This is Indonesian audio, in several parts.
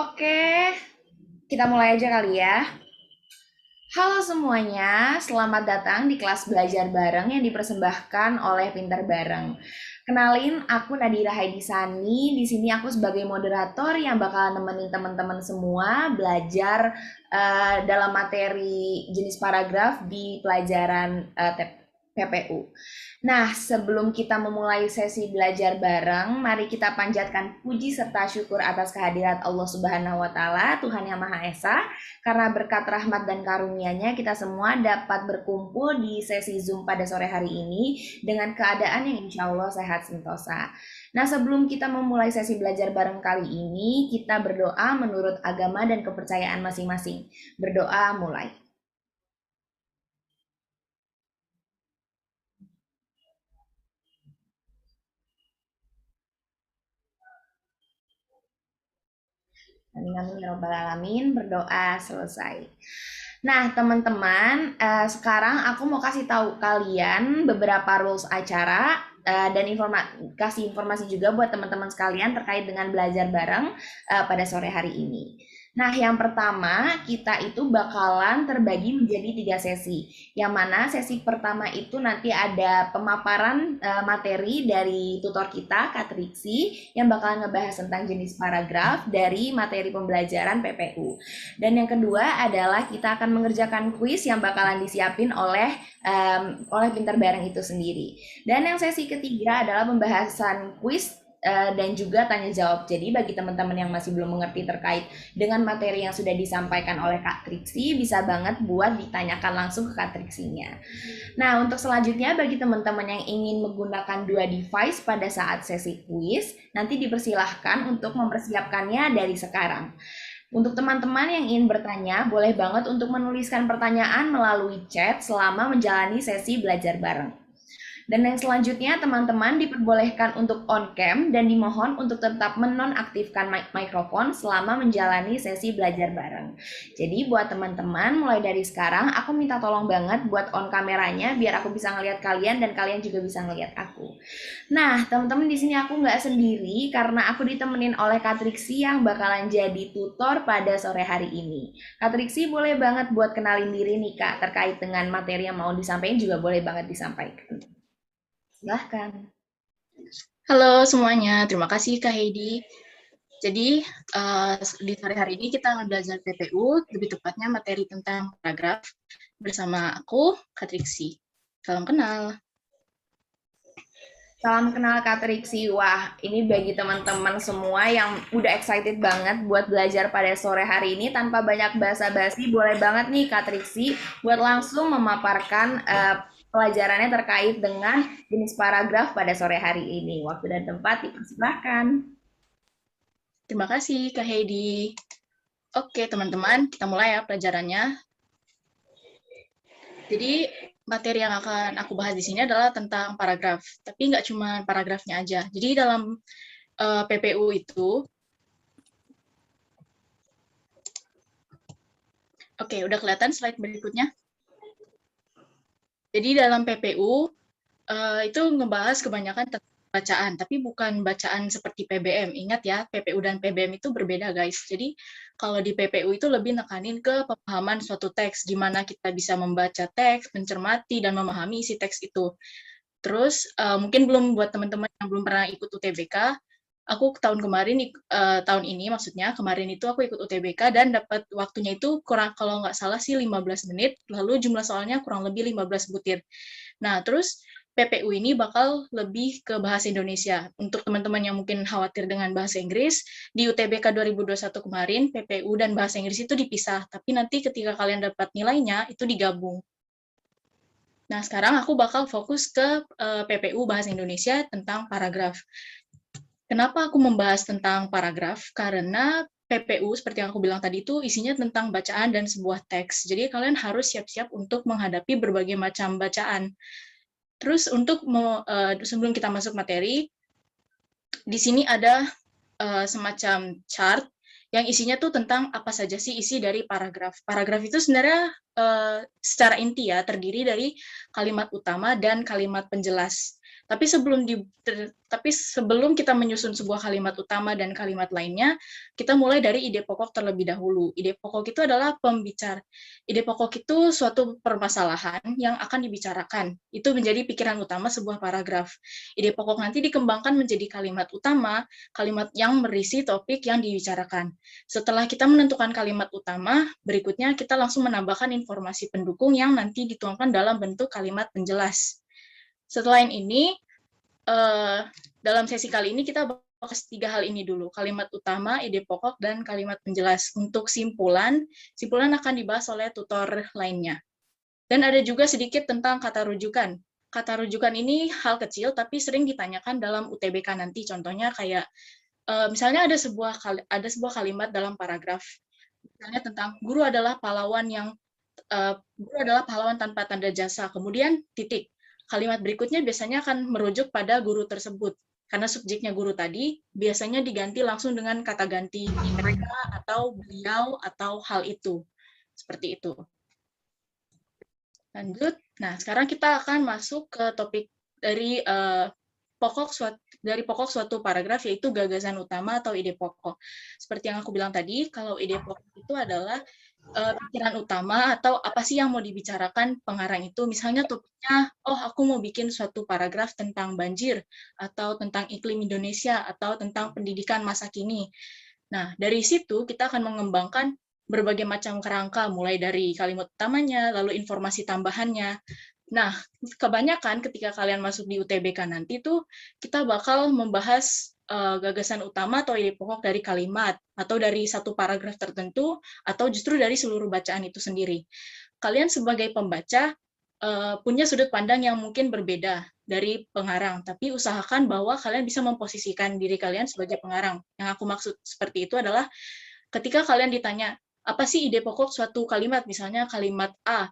Oke, kita mulai aja kali ya. Halo semuanya, selamat datang di kelas belajar bareng yang dipersembahkan oleh Pintar Bareng. Kenalin, aku Nadira Haidisani. Di sini aku sebagai moderator yang bakalan nemenin teman-teman semua belajar dalam materi jenis paragraf di pelajaran PPU. Nah, sebelum kita memulai sesi belajar bareng, mari kita panjatkan puji serta syukur atas kehadirat Allah Subhanahu wa taala, Tuhan yang Maha Esa, karena berkat rahmat dan karunia-Nya kita semua dapat berkumpul di sesi Zoom pada sore hari ini dengan keadaan yang insya Allah sehat sentosa. Nah, sebelum kita memulai sesi belajar bareng kali ini, kita berdoa menurut agama dan kepercayaan masing-masing. Berdoa mulai. Amin amin ya robbal alamin. Berdoa selesai. Nah, teman-teman, sekarang aku mau kasih tahu kalian beberapa rules acara dan kasih informasi juga buat teman-teman sekalian terkait dengan belajar bareng pada sore hari ini. Nah, yang pertama, kita itu bakalan terbagi menjadi 3 sesi. Yang mana sesi pertama itu nanti ada pemaparan materi dari tutor kita, Kak Triksi, yang bakalan ngebahas tentang jenis paragraf dari materi pembelajaran PPU. Dan yang kedua adalah kita akan mengerjakan kuis yang bakalan disiapin oleh Pintar Bareng itu sendiri. Dan yang sesi ketiga adalah pembahasan kuis dan juga tanya jawab. Jadi bagi teman-teman yang masih belum mengerti terkait dengan materi yang sudah disampaikan oleh Kak Triksi, bisa banget buat ditanyakan langsung ke Kak Triksinya. Nah, untuk selanjutnya bagi teman-teman yang ingin menggunakan 2 device pada saat sesi kuis, nanti dipersilahkan untuk mempersiapkannya dari sekarang. Untuk teman-teman yang ingin bertanya, boleh banget untuk menuliskan pertanyaan melalui chat selama menjalani sesi belajar bareng. Dan yang selanjutnya, teman-teman diperbolehkan untuk on cam dan dimohon untuk tetap menonaktifkan mikrofon selama menjalani sesi belajar bareng. Jadi buat teman-teman, mulai dari sekarang aku minta tolong banget buat on kameranya biar aku bisa ngelihat kalian dan kalian juga bisa ngelihat aku. Nah, teman-teman di sini aku nggak sendiri karena aku ditemenin oleh Kak Triksi yang bakalan jadi tutor pada sore hari ini. Kak Triksi boleh banget buat kenalin diri nih Kak terkait dengan materi yang mau disampaikan juga boleh banget disampaikan. Silahkan. Halo semuanya, terima kasih Kak Heidi. Jadi di sore hari ini kita akan belajar PPU, lebih tepatnya materi tentang paragraf bersama aku, Kak Triksi. Salam kenal. Salam kenal Kak Triksi. Wah, ini bagi teman-teman semua yang udah excited banget buat belajar pada sore hari ini tanpa banyak basa-basi, boleh banget nih Kak Triksi buat langsung memaparkan pelajarannya terkait dengan jenis paragraf pada sore hari ini. Waktu dan tempat dipersilahkan. Terima kasih Kak Heidi. Oke teman-teman, kita mulai ya pelajarannya. Jadi materi yang akan aku bahas di sini adalah tentang paragraf, tapi nggak cuma paragrafnya aja. Jadi dalam PPU itu, oke, udah kelihatan slide berikutnya. Jadi dalam PPU itu ngebahas kebanyakan tentang bacaan, tapi bukan bacaan seperti PBM. Ingat ya, PPU dan PBM itu berbeda, guys. Jadi kalau di PPU itu lebih nekanin ke pemahaman suatu teks, di mana kita bisa membaca teks, mencermati, dan memahami isi teks itu. Terus mungkin belum buat teman-teman yang belum pernah ikut UTBK, aku tahun ini maksudnya, kemarin itu aku ikut UTBK dan dapat waktunya itu kurang, kalau nggak salah sih 15 menit, lalu jumlah soalnya kurang lebih 15 butir. Nah, terus PPU ini bakal lebih ke bahasa Indonesia. Untuk teman-teman yang mungkin khawatir dengan bahasa Inggris, di UTBK 2021 kemarin, PPU dan bahasa Inggris itu dipisah, tapi nanti ketika kalian dapat nilainya, itu digabung. Nah, sekarang aku bakal fokus ke PPU bahasa Indonesia tentang paragraf. Kenapa aku membahas tentang paragraf? Karena PPU, seperti yang aku bilang tadi, itu isinya tentang bacaan dan sebuah teks. Jadi kalian harus siap-siap untuk menghadapi berbagai macam bacaan. Terus sebelum kita masuk materi, di sini ada semacam chart yang isinya tuh tentang apa saja sih isi dari paragraf. Paragraf itu sebenarnya secara inti ya terdiri dari kalimat utama dan kalimat penjelas. Tapi sebelum kita menyusun sebuah kalimat utama dan kalimat lainnya, kita mulai dari ide pokok terlebih dahulu. Ide pokok itu adalah pembicara. Ide pokok itu suatu permasalahan yang akan dibicarakan. Itu menjadi pikiran utama sebuah paragraf. Ide pokok nanti dikembangkan menjadi kalimat utama, kalimat yang berisi topik yang dibicarakan. Setelah kita menentukan kalimat utama, berikutnya kita langsung menambahkan informasi pendukung yang nanti dituangkan dalam bentuk kalimat penjelas. Selain ini, dalam sesi kali ini kita bahas 3 hal ini dulu, kalimat utama, ide pokok, dan kalimat penjelas. Untuk simpulan akan dibahas oleh tutor lainnya. Dan ada juga sedikit tentang kata rujukan. Kata rujukan ini hal kecil, tapi sering ditanyakan dalam UTBK nanti. Contohnya kayak, misalnya ada sebuah kalimat dalam paragraf, misalnya tentang guru adalah pahlawan tanpa tanda jasa, kemudian titik. Kalimat berikutnya biasanya akan merujuk pada guru tersebut. Karena subjeknya guru tadi, biasanya diganti langsung dengan kata ganti mereka, atau beliau, atau hal itu. Seperti itu. Lanjut. Nah, sekarang kita akan masuk ke topik dari pokok suatu paragraf, yaitu gagasan utama atau ide pokok. Seperti yang aku bilang tadi, kalau ide pokok itu adalah pikiran utama atau apa sih yang mau dibicarakan pengarang itu. Misalnya topiknya, aku mau bikin suatu paragraf tentang banjir, atau tentang iklim Indonesia, atau tentang pendidikan masa kini. Nah, dari situ kita akan mengembangkan berbagai macam kerangka, mulai dari kalimat utamanya, lalu informasi tambahannya. Nah, kebanyakan ketika kalian masuk di UTBK nanti tuh, kita bakal membahas gagasan utama atau ide pokok dari kalimat, atau dari satu paragraf tertentu, atau justru dari seluruh bacaan itu sendiri. Kalian sebagai pembaca punya sudut pandang yang mungkin berbeda dari pengarang, tapi usahakan bahwa kalian bisa memposisikan diri kalian sebagai pengarang. Yang aku maksud seperti itu adalah ketika kalian ditanya, apa sih ide pokok suatu kalimat, misalnya kalimat A,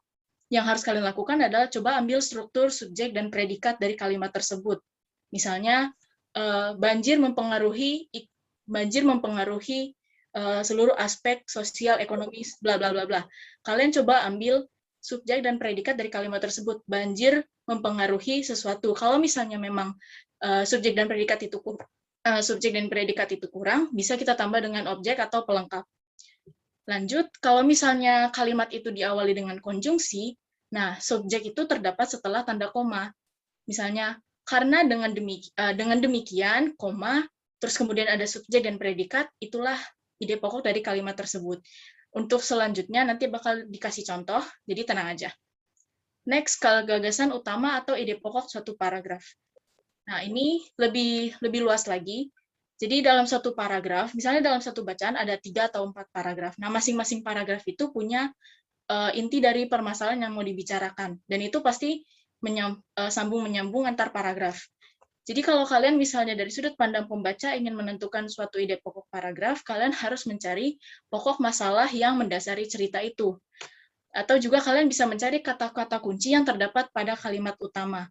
yang harus kalian lakukan adalah coba ambil struktur, subjek, dan predikat dari kalimat tersebut. Misalnya, banjir mempengaruhi seluruh aspek sosial, ekonomis, bla bla bla bla. Kalian coba ambil subjek dan predikat dari kalimat tersebut. Banjir mempengaruhi sesuatu. Kalau misalnya memang subjek dan predikat itu kurang, bisa kita tambah dengan objek atau pelengkap. Lanjut, kalau misalnya kalimat itu diawali dengan konjungsi, nah subjek itu terdapat setelah tanda koma. Misalnya, karena dengan demikian, koma, terus kemudian ada subjek dan predikat, itulah ide pokok dari kalimat tersebut. Untuk selanjutnya nanti bakal dikasih contoh, jadi tenang aja. Next, kalau gagasan utama atau ide pokok suatu paragraf. Nah, ini lebih luas lagi. Jadi dalam satu paragraf, misalnya dalam satu bacaan ada 3 atau 4 paragraf. Nah, masing-masing paragraf itu punya inti dari permasalahan yang mau dibicarakan. Dan itu pasti sambung-menyambung antar paragraf. Jadi kalau kalian misalnya dari sudut pandang pembaca ingin menentukan suatu ide pokok paragraf, kalian harus mencari pokok masalah yang mendasari cerita itu. Atau juga kalian bisa mencari kata-kata kunci yang terdapat pada kalimat utama.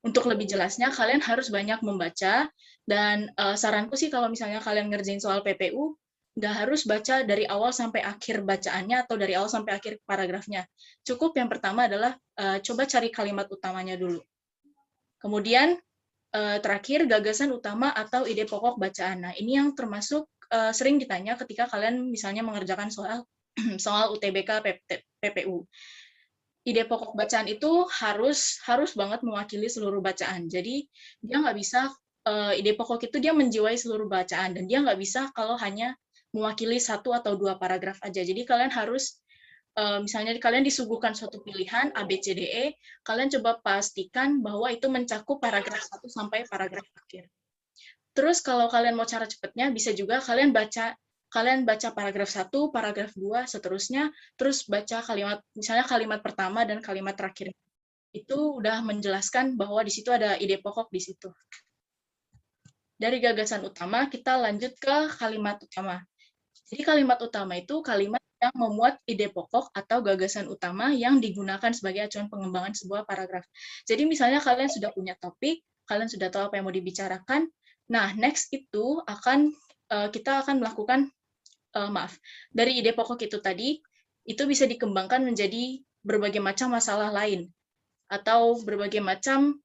Untuk lebih jelasnya, kalian harus banyak membaca, dan saranku sih kalau misalnya kalian ngerjain soal PPU, nggak harus baca dari awal sampai akhir bacaannya atau dari awal sampai akhir paragrafnya. Cukup yang pertama adalah coba cari kalimat utamanya dulu. Kemudian terakhir, gagasan utama atau ide pokok bacaan. Nah, ini yang termasuk sering ditanya ketika kalian misalnya mengerjakan soal UTBK PPU. Ide pokok bacaan itu harus banget mewakili seluruh bacaan. Jadi dia nggak bisa ide pokok itu dia menjiwai seluruh bacaan, dan dia nggak bisa kalau hanya mewakili 1 atau 2 paragraf aja. Jadi kalian harus misalnya kalian disuguhkan suatu pilihan A, B, C, D, E, kalian coba pastikan bahwa itu mencakup paragraf 1 sampai paragraf akhir. Terus kalau kalian mau cara cepatnya, bisa juga kalian baca paragraf 1, paragraf 2, seterusnya, terus baca misalnya kalimat pertama dan kalimat terakhir. Itu udah menjelaskan bahwa di situ ada ide pokok di situ. Dari gagasan utama, kita lanjut ke kalimat utama. Jadi kalimat utama itu kalimat yang memuat ide pokok atau gagasan utama yang digunakan sebagai acuan pengembangan sebuah paragraf. Jadi misalnya kalian sudah punya topik, kalian sudah tahu apa yang mau dibicarakan. Nah, next itu kita akan melakukan dari ide pokok itu tadi, itu bisa dikembangkan menjadi berbagai macam masalah lain, atau berbagai macam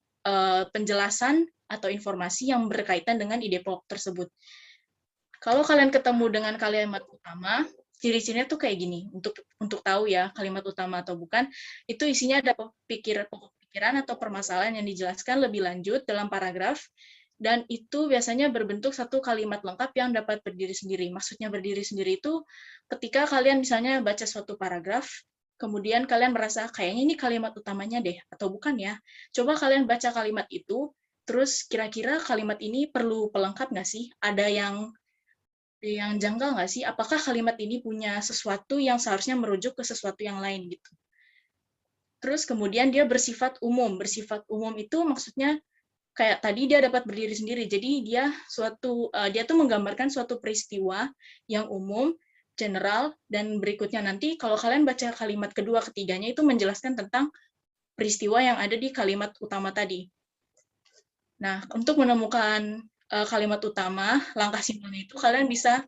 penjelasan atau informasi yang berkaitan dengan ide pokok tersebut. Kalau kalian ketemu dengan kalimat utama, ciri-cirinya tuh kayak gini. Untuk tahu ya kalimat utama atau bukan, itu isinya ada pokok pikiran atau permasalahan yang dijelaskan lebih lanjut dalam paragraf, dan itu biasanya berbentuk satu kalimat lengkap yang dapat berdiri sendiri. Maksudnya berdiri sendiri itu ketika kalian misalnya baca suatu paragraf, kemudian kalian merasa kayaknya ini kalimat utamanya deh, atau bukan ya. Coba kalian baca kalimat itu, terus kira-kira kalimat ini perlu pelengkap nggak sih? Ada yang janggal nggak sih? Apakah kalimat ini punya sesuatu yang seharusnya merujuk ke sesuatu yang lain gitu? Terus kemudian dia bersifat umum. Bersifat umum itu maksudnya kayak tadi dia dapat berdiri sendiri. Jadi dia tuh menggambarkan suatu peristiwa yang umum, general, dan berikutnya nanti kalau kalian baca kalimat kedua ketiganya itu menjelaskan tentang peristiwa yang ada di kalimat utama tadi. Nah, untuk menemukan kalimat utama, langkah simpelnya itu kalian bisa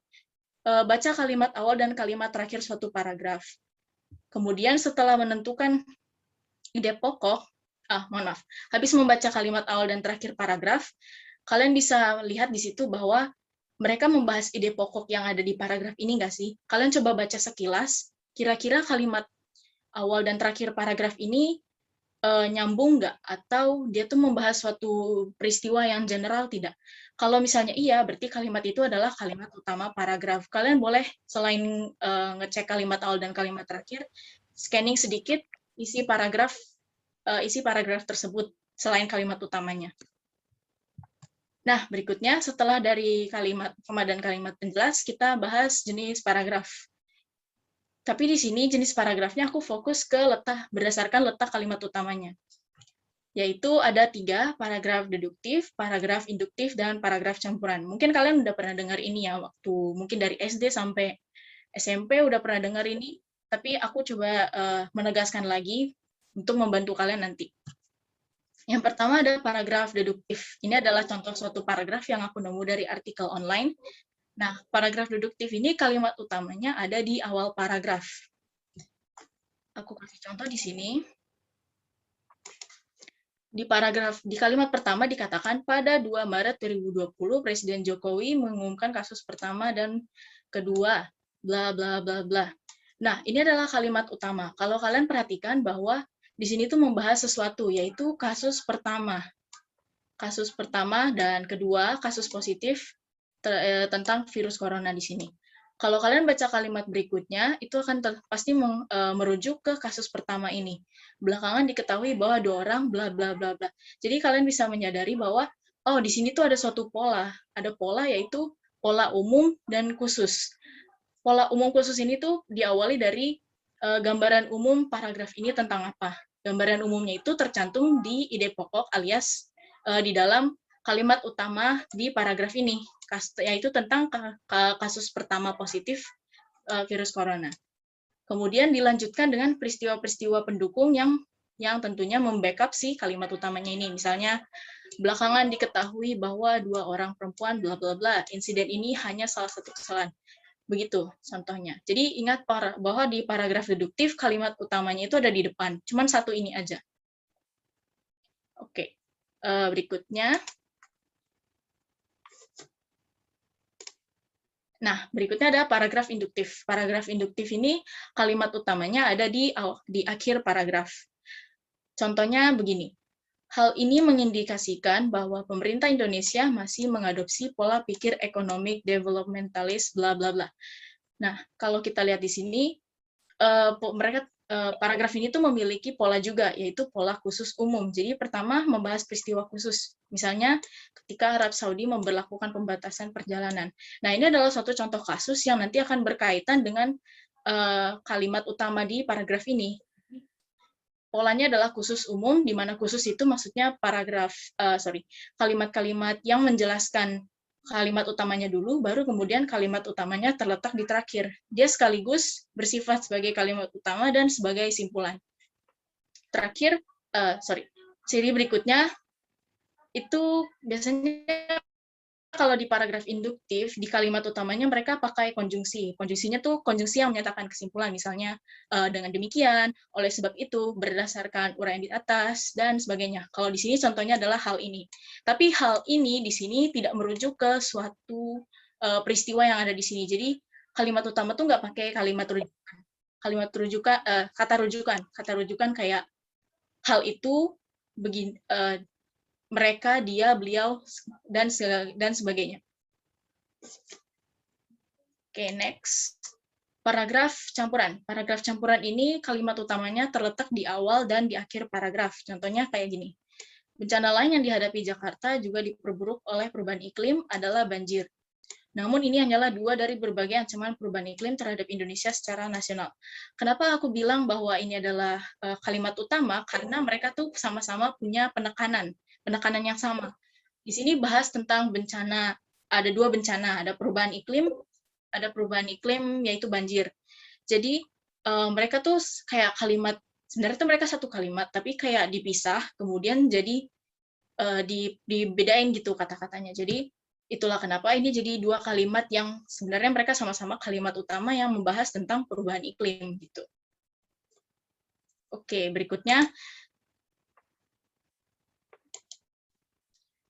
baca kalimat awal dan kalimat terakhir suatu paragraf. Kemudian setelah menentukan ide pokok, mohon maaf, habis membaca kalimat awal dan terakhir paragraf, kalian bisa lihat di situ bahwa mereka membahas ide pokok yang ada di paragraf ini nggak sih? Kalian coba baca sekilas, kira-kira kalimat awal dan terakhir paragraf ini nyambung nggak? Atau dia tuh membahas suatu peristiwa yang general tidak? Kalau misalnya iya, berarti kalimat itu adalah kalimat utama paragraf. Kalian boleh selain ngecek kalimat awal dan kalimat terakhir, scanning sedikit isi paragraf tersebut selain kalimat utamanya. Nah, berikutnya setelah dari kalimat koma dan kalimat penjelas, kita bahas jenis paragraf. Tapi di sini jenis paragrafnya aku fokus ke berdasarkan letak kalimat utamanya. Yaitu ada 3, paragraf deduktif, paragraf induktif, dan paragraf campuran. Mungkin kalian udah pernah dengar ini ya, waktu mungkin dari SD sampai SMP udah pernah dengar ini, tapi aku coba menegaskan lagi untuk membantu kalian nanti. Yang pertama ada paragraf deduktif. Ini adalah contoh suatu paragraf yang aku nemu dari artikel online. Nah, paragraf deduktif ini kalimat utamanya ada di awal paragraf. Aku kasih contoh di sini. Di kalimat pertama dikatakan pada 2 Maret 2020 Presiden Jokowi mengumumkan kasus pertama dan kedua, bla bla bla bla. Nah, ini adalah kalimat utama. Kalau kalian perhatikan bahwa di sini tuh membahas sesuatu, yaitu kasus pertama. Kasus pertama dan kedua, kasus positif tentang virus corona di sini. Kalau kalian baca kalimat berikutnya, itu akan pasti merujuk ke kasus pertama ini. Belakangan diketahui bahwa 2 orang bla bla bla bla. Jadi kalian bisa menyadari bahwa oh di sini tuh ada suatu pola. Ada pola yaitu pola umum dan khusus. Pola umum khusus ini tuh diawali dari gambaran umum paragraf ini tentang apa. Gambaran umumnya itu tercantum di ide pokok alias di dalam kalimat utama di paragraf ini, yaitu tentang kasus pertama positif virus corona. Kemudian dilanjutkan dengan peristiwa-peristiwa pendukung yang tentunya membackup si kalimat utamanya ini. Misalnya, belakangan diketahui bahwa 2 orang perempuan bla bla bla. Insiden ini hanya salah satu kesalahan. Begitu contohnya. Jadi ingat bahwa di paragraf deduktif kalimat utamanya itu ada di depan. Cuman satu ini aja. Oke. Berikutnya. Nah, berikutnya ada paragraf induktif. Paragraf induktif ini kalimat utamanya ada di akhir paragraf. Contohnya begini. Hal ini mengindikasikan bahwa pemerintah Indonesia masih mengadopsi pola pikir ekonomi developmentalis bla bla bla. Nah, kalau kita lihat di sini paragraf ini tuh memiliki pola juga, yaitu pola khusus umum. Jadi pertama membahas peristiwa khusus. Misalnya ketika Arab Saudi memberlakukan pembatasan perjalanan. Nah, ini adalah suatu contoh kasus yang nanti akan berkaitan dengan kalimat utama di paragraf ini. Polanya adalah khusus umum, di mana khusus itu maksudnya kalimat-kalimat yang menjelaskan kalimat utamanya dulu, baru kemudian kalimat utamanya terletak di terakhir. Dia sekaligus bersifat sebagai kalimat utama dan sebagai simpulan. Terakhir, ciri berikutnya itu biasanya kalau di paragraf induktif, di kalimat utamanya mereka pakai konjungsi. Konjungsinya tuh konjungsi yang menyatakan kesimpulan, misalnya dengan demikian, oleh sebab itu, berdasarkan uraian di atas, dan sebagainya. Kalau di sini contohnya adalah hal ini. Tapi hal ini di sini tidak merujuk ke suatu peristiwa yang ada di sini. Jadi kalimat utama tuh nggak pakai kalimat rujukan. Kalimat rujukan, kata rujukan kayak hal itu begini, mereka, dia, beliau, dan sebagainya. Oke, next. Paragraf campuran. Paragraf campuran ini kalimat utamanya terletak di awal dan di akhir paragraf. Contohnya kayak gini. Bencana lain yang dihadapi Jakarta juga diperburuk oleh perubahan iklim adalah banjir. Namun ini hanyalah dua dari berbagai ancaman perubahan iklim terhadap Indonesia secara nasional. Kenapa aku bilang bahwa ini adalah kalimat utama? Karena mereka tuh sama-sama punya penekanan yang sama. Di sini bahas tentang bencana, ada dua bencana, ada perubahan iklim yaitu banjir. Jadi mereka tuh kayak kalimat, sebenarnya tuh mereka satu kalimat, tapi kayak dipisah, kemudian jadi dibedain gitu kata-katanya. Jadi itulah kenapa ini jadi dua kalimat yang sebenarnya mereka sama-sama kalimat utama yang membahas tentang perubahan iklim gitu. Oke, berikutnya.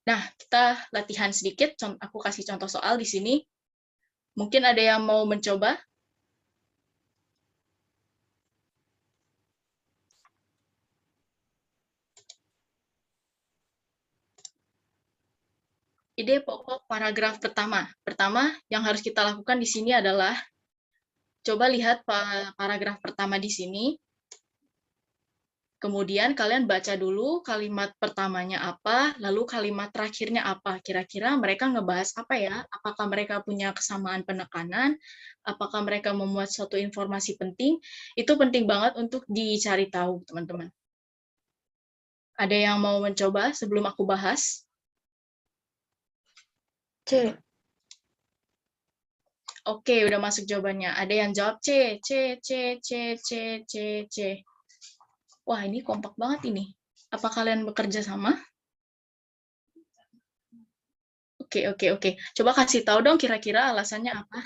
Nah, kita latihan sedikit. Aku kasih contoh soal di sini. Mungkin ada yang mau mencoba? Ide pokok paragraf pertama. Pertama, yang harus kita lakukan di sini adalah coba lihat paragraf pertama di sini. Kemudian kalian baca dulu kalimat pertamanya apa, lalu kalimat terakhirnya apa. Kira-kira mereka ngebahas apa ya? Apakah mereka punya kesamaan penekanan? Apakah mereka memuat suatu informasi penting? Itu penting banget untuk dicari tahu, teman-teman. Ada yang mau mencoba sebelum aku bahas? C. Oke, udah masuk jawabannya. Ada yang jawab C, C, C, C, C, C, C. Wah, ini kompak banget ini. Apa kalian bekerja sama? Oke. Coba kasih tahu dong kira-kira alasannya apa?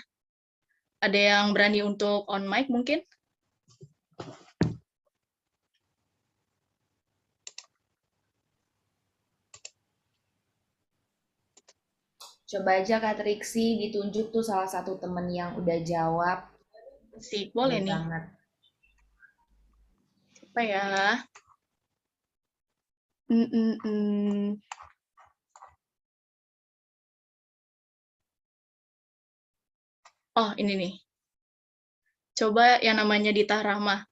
Ada yang berani untuk on mic mungkin? Coba aja Kak Triksi ditunjuk tuh salah satu temen yang udah jawab. Sih, boleh nih. Banget. Apa ya? Oh, ini nih. Coba yang namanya Dita Rahma.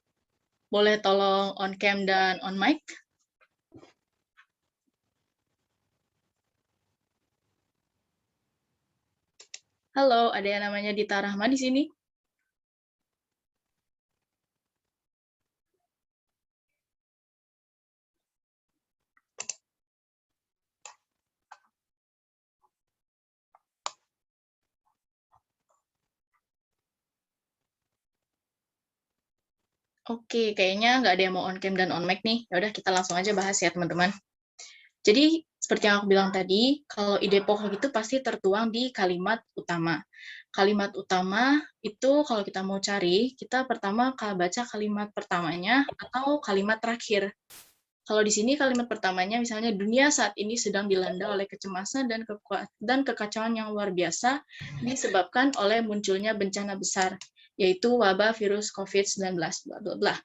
Boleh tolong on cam dan on mic? Halo, ada yang namanya Dita Rahma di sini? Oke, kayaknya nggak ada yang mau on cam dan on mic nih. Ya udah kita langsung aja bahas ya, teman-teman. Jadi, seperti yang aku bilang tadi, kalau ide pokok itu pasti tertuang di kalimat utama. Kalimat utama itu kalau kita mau cari, kita pertama baca kalimat pertamanya atau kalimat terakhir. Kalau di sini kalimat pertamanya misalnya dunia saat ini sedang dilanda oleh kecemasan dan kekacauan yang luar biasa disebabkan oleh munculnya bencana besar, yaitu wabah virus COVID-19, bla bla bla.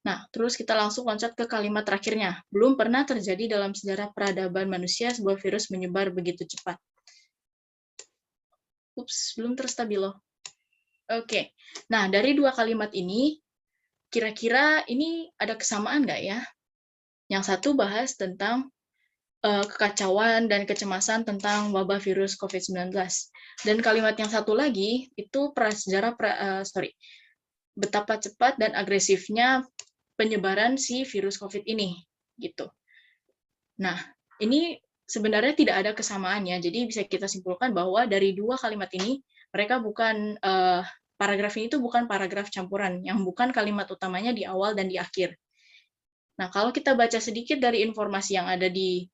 Nah, terus kita langsung loncat ke kalimat terakhirnya. Belum pernah terjadi dalam sejarah peradaban manusia sebuah virus menyebar begitu cepat. Ups, belum terstabilo. Oke. Nah, dari dua kalimat ini, kira-kira ini ada kesamaan nggak ya? Yang satu bahas tentang kekacauan dan kecemasan tentang wabah virus COVID-19. Dan kalimat yang satu lagi, itu betapa cepat dan agresifnya penyebaran si virus COVID ini. Gitu. Nah, ini sebenarnya tidak ada kesamaannya, jadi bisa kita simpulkan bahwa dari dua kalimat ini, mereka bukan, paragraf ini tuh bukan paragraf campuran, yang bukan kalimat utamanya di awal dan di akhir. Nah, kalau kita baca sedikit dari informasi yang ada di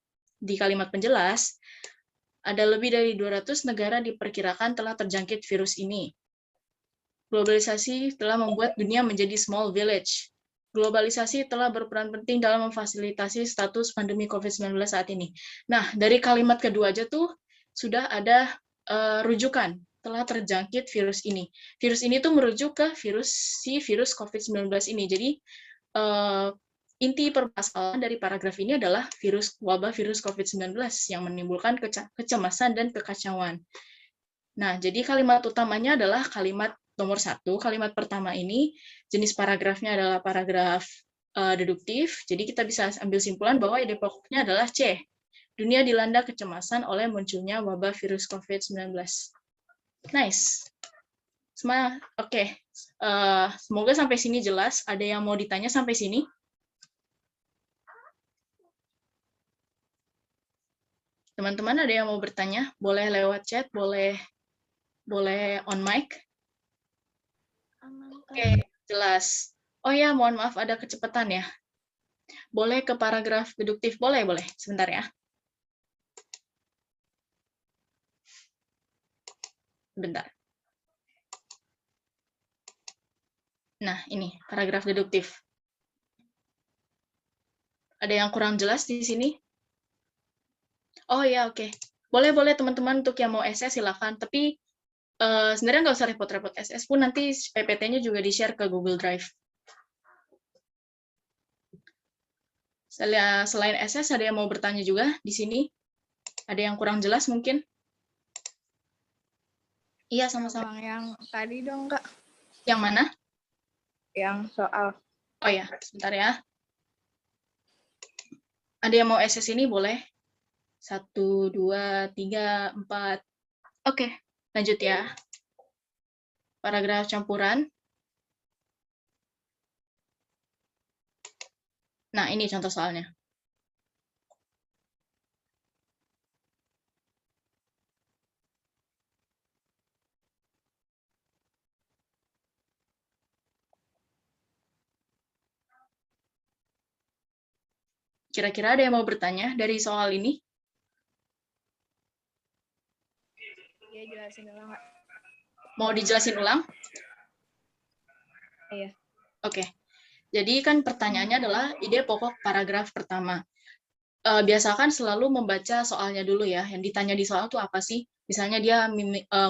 kalimat penjelas, Ada lebih dari 200 negara diperkirakan telah terjangkit virus ini. Globalisasi telah membuat dunia menjadi small village. Globalisasi telah berperan penting dalam memfasilitasi status pandemi COVID-19 saat ini. Nah, dari kalimat kedua aja tuh sudah ada rujukan telah terjangkit virus ini. Virus ini tuh merujuk ke virus COVID-19 ini. Jadi inti permasalahan dari paragraf ini adalah wabah virus COVID-19 yang menimbulkan kecemasan dan kekacauan. Nah, jadi kalimat utamanya adalah kalimat nomor 1. Kalimat pertama ini, jenis paragrafnya adalah paragraf deduktif. Jadi kita bisa ambil simpulan bahwa ide pokoknya adalah C. Dunia dilanda kecemasan oleh munculnya wabah virus COVID-19. Nice. Oke. Semoga sampai sini jelas. Ada yang mau ditanya sampai sini? Teman-teman ada yang mau bertanya? Boleh lewat chat, boleh on mic. Oke, jelas. Oh ya, mohon maaf ada kecepatan ya. Boleh ke paragraf deduktif? Boleh. Sebentar ya. Bentar. Nah, ini paragraf deduktif. Ada yang kurang jelas di sini? Oh ya, oke. Boleh teman-teman untuk yang mau SS silakan. Tapi sebenarnya nggak usah repot-repot SS pun, nanti PPT-nya juga di-share ke Google Drive. Selain SS, ada yang mau bertanya juga di sini? Ada yang kurang jelas mungkin? Iya, sama-sama. Yang tadi dong, Kak. Yang mana? Yang soal. Oh ya, sebentar ya. Ada yang mau SS ini boleh? 1, 2, 3, 4. Oke, lanjut ya. Paragraf campuran. Nah, ini contoh soalnya. Kira-kira ada yang mau bertanya dari soal ini? Iya, jelasin ulang, Kak. Mau dijelasin ulang? Iya. Oke. Jadi kan pertanyaannya adalah ide pokok paragraf pertama. Biasakan selalu membaca soalnya dulu ya. Yang ditanya di soal itu apa sih? Misalnya dia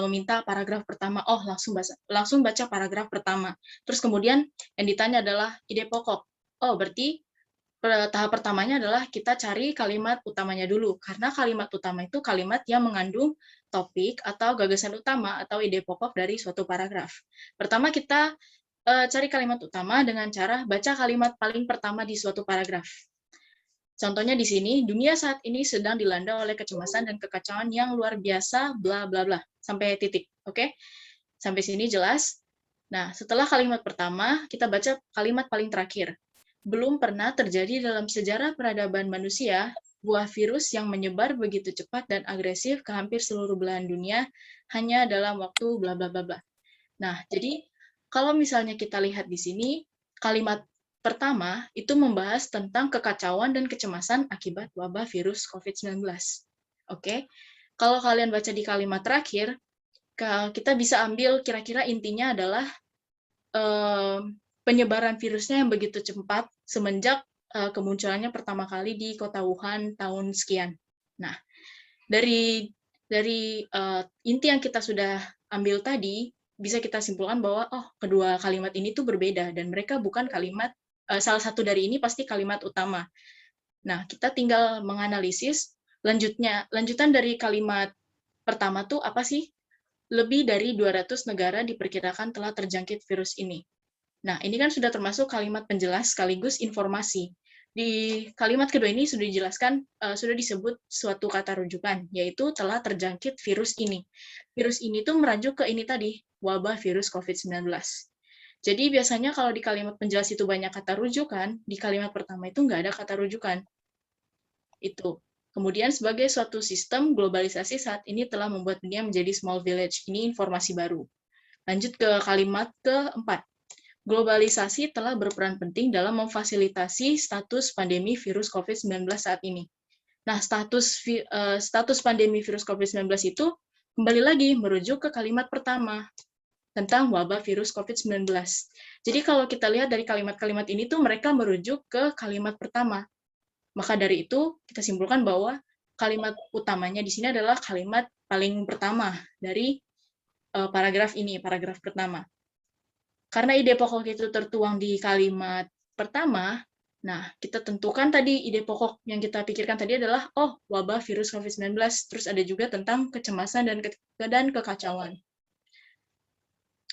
meminta paragraf pertama, oh langsung baca paragraf pertama. Terus kemudian yang ditanya adalah ide pokok. Oh, berarti tahap pertamanya adalah kita cari kalimat utamanya dulu, karena kalimat utama itu kalimat yang mengandung topik atau gagasan utama atau ide pokok dari suatu paragraf. Pertama kita cari kalimat utama dengan cara baca kalimat paling pertama di suatu paragraf. Contohnya di sini, dunia saat ini sedang dilanda oleh kecemasan dan kekacauan yang luar biasa, bla bla bla, sampai titik. Oke? Sampai sini jelas? Nah, setelah kalimat pertama, kita baca kalimat paling terakhir. Belum pernah terjadi dalam sejarah peradaban manusia buah virus yang menyebar begitu cepat dan agresif ke hampir seluruh belahan dunia hanya dalam waktu bla bla bla bla. Nah, jadi kalau misalnya kita lihat di sini, kalimat pertama itu membahas tentang kekacauan dan kecemasan akibat wabah virus COVID-19. Oke? Kalau kalian baca di kalimat terakhir, kita bisa ambil kira-kira intinya adalah penyebaran virusnya yang begitu cepat semenjak kemunculannya pertama kali di kota Wuhan tahun sekian. Nah, dari inti yang kita sudah ambil tadi, bisa kita simpulkan bahwa kedua kalimat ini tuh berbeda dan mereka bukan kalimat salah satu dari ini pasti kalimat utama. Nah, kita tinggal menganalisis lanjutan dari kalimat pertama tuh apa sih? Lebih dari 200 negara diperkirakan telah terjangkit virus ini. Nah, ini kan sudah termasuk kalimat penjelas sekaligus informasi. Di kalimat kedua ini sudah dijelaskan, sudah disebut suatu kata rujukan, yaitu telah terjangkit virus ini. Virus ini tuh merujuk ke ini tadi, wabah virus COVID-19. Jadi biasanya kalau di kalimat penjelas itu banyak kata rujukan, di kalimat pertama itu nggak ada kata rujukan. Itu. Kemudian sebagai suatu sistem, globalisasi saat ini telah membuat dunia menjadi small village. Ini informasi baru. Lanjut ke kalimat keempat. Globalisasi telah berperan penting dalam memfasilitasi status pandemi virus COVID-19 saat ini. Nah, status pandemi virus COVID-19 itu kembali lagi merujuk ke kalimat pertama tentang wabah virus COVID-19. Jadi kalau kita lihat dari kalimat-kalimat ini tuh mereka merujuk ke kalimat pertama. Maka dari itu kita simpulkan bahwa kalimat utamanya di sini adalah kalimat paling pertama dari paragraf ini, paragraf pertama. Karena ide pokok itu tertuang di kalimat pertama, nah kita tentukan tadi ide pokok yang kita pikirkan tadi adalah, oh wabah virus COVID-19, terus ada juga tentang kecemasan dan kekacauan.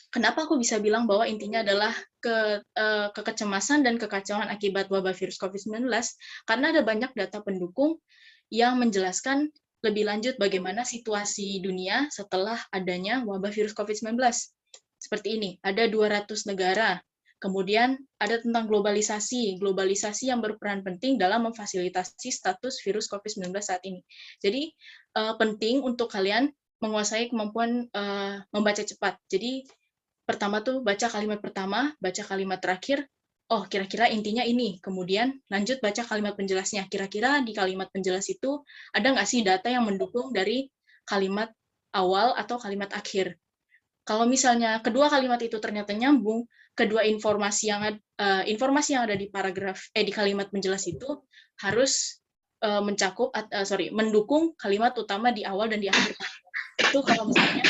Kenapa aku bisa bilang bahwa intinya adalah kekecemasan dan kekacauan akibat wabah virus COVID-19? Karena ada banyak data pendukung yang menjelaskan lebih lanjut bagaimana situasi dunia setelah adanya wabah virus COVID-19. Seperti ini, ada 200 negara. Kemudian ada tentang globalisasi yang berperan penting dalam memfasilitasi status virus COVID-19 saat ini. Jadi penting untuk kalian menguasai kemampuan membaca cepat. Jadi pertama tuh baca kalimat pertama, baca kalimat terakhir, oh kira-kira intinya ini, kemudian lanjut baca kalimat penjelasnya. Kira-kira di kalimat penjelas itu ada nggak sih data yang mendukung dari kalimat awal atau kalimat akhir? Kalau misalnya kedua kalimat itu ternyata nyambung, kedua informasi yang ada di di kalimat penjelas itu harus mendukung kalimat utama di awal dan di akhir. Itu kalau misalnya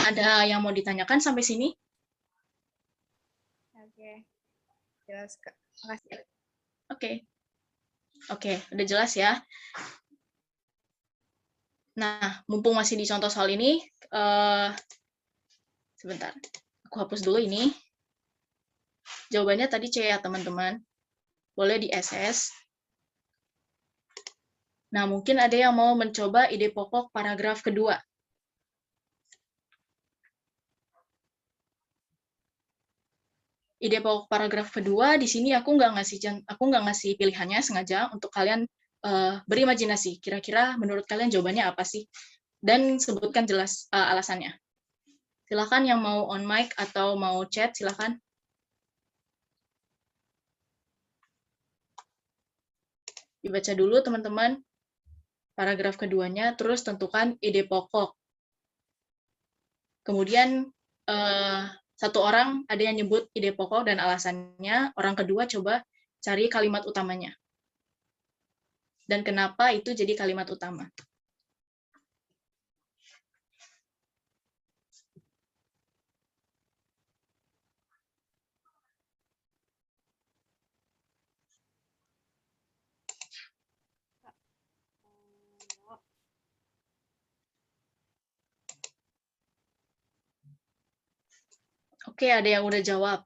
ada yang mau ditanyakan sampai sini? Oke. Jelas, Kak. Makasih. Oke, udah jelas ya. Nah, mumpung masih dicontoh soal ini, sebentar, aku hapus dulu ini. Jawabannya tadi C ya, teman-teman. Boleh di SS. Nah, mungkin ada yang mau mencoba ide pokok paragraf kedua. Ide pokok paragraf kedua, di sini aku nggak ngasih pilihannya sengaja untuk kalian berimajinasi. Kira-kira menurut kalian jawabannya apa sih? Dan sebutkan jelas alasannya. Silakan yang mau on mic atau mau chat, silakan. Dibaca dulu, teman-teman. Paragraf keduanya, terus tentukan ide pokok. Kemudian, satu orang ada yang nyebut ide pokok dan alasannya, orang kedua coba cari kalimat utamanya. Dan kenapa itu jadi kalimat utama. Oke, ada yang udah jawab.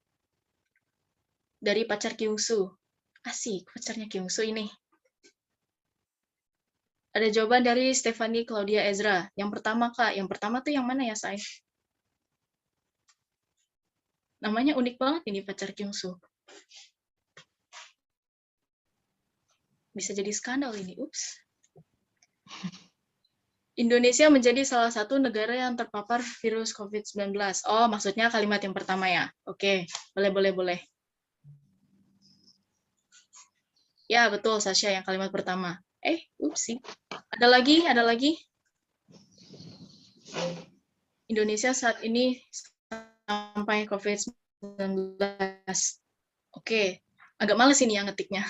Dari pacar Kyungsu. Asik, pacarnya Kyungsu ini. Ada jawaban dari Stephanie Claudia Ezra. Yang pertama, Kak. Yang pertama tuh yang mana ya, Say? Namanya unik banget ini, pacar Kyungsu. Bisa jadi skandal ini, ups. Indonesia menjadi salah satu negara yang terpapar virus COVID-19. Oh, maksudnya kalimat yang pertama ya? Oke, boleh. Ya, betul, Sasha, yang kalimat pertama. Upsi. Ada lagi? Indonesia saat ini sampai COVID-19. Oke, agak males ini yang ngetiknya.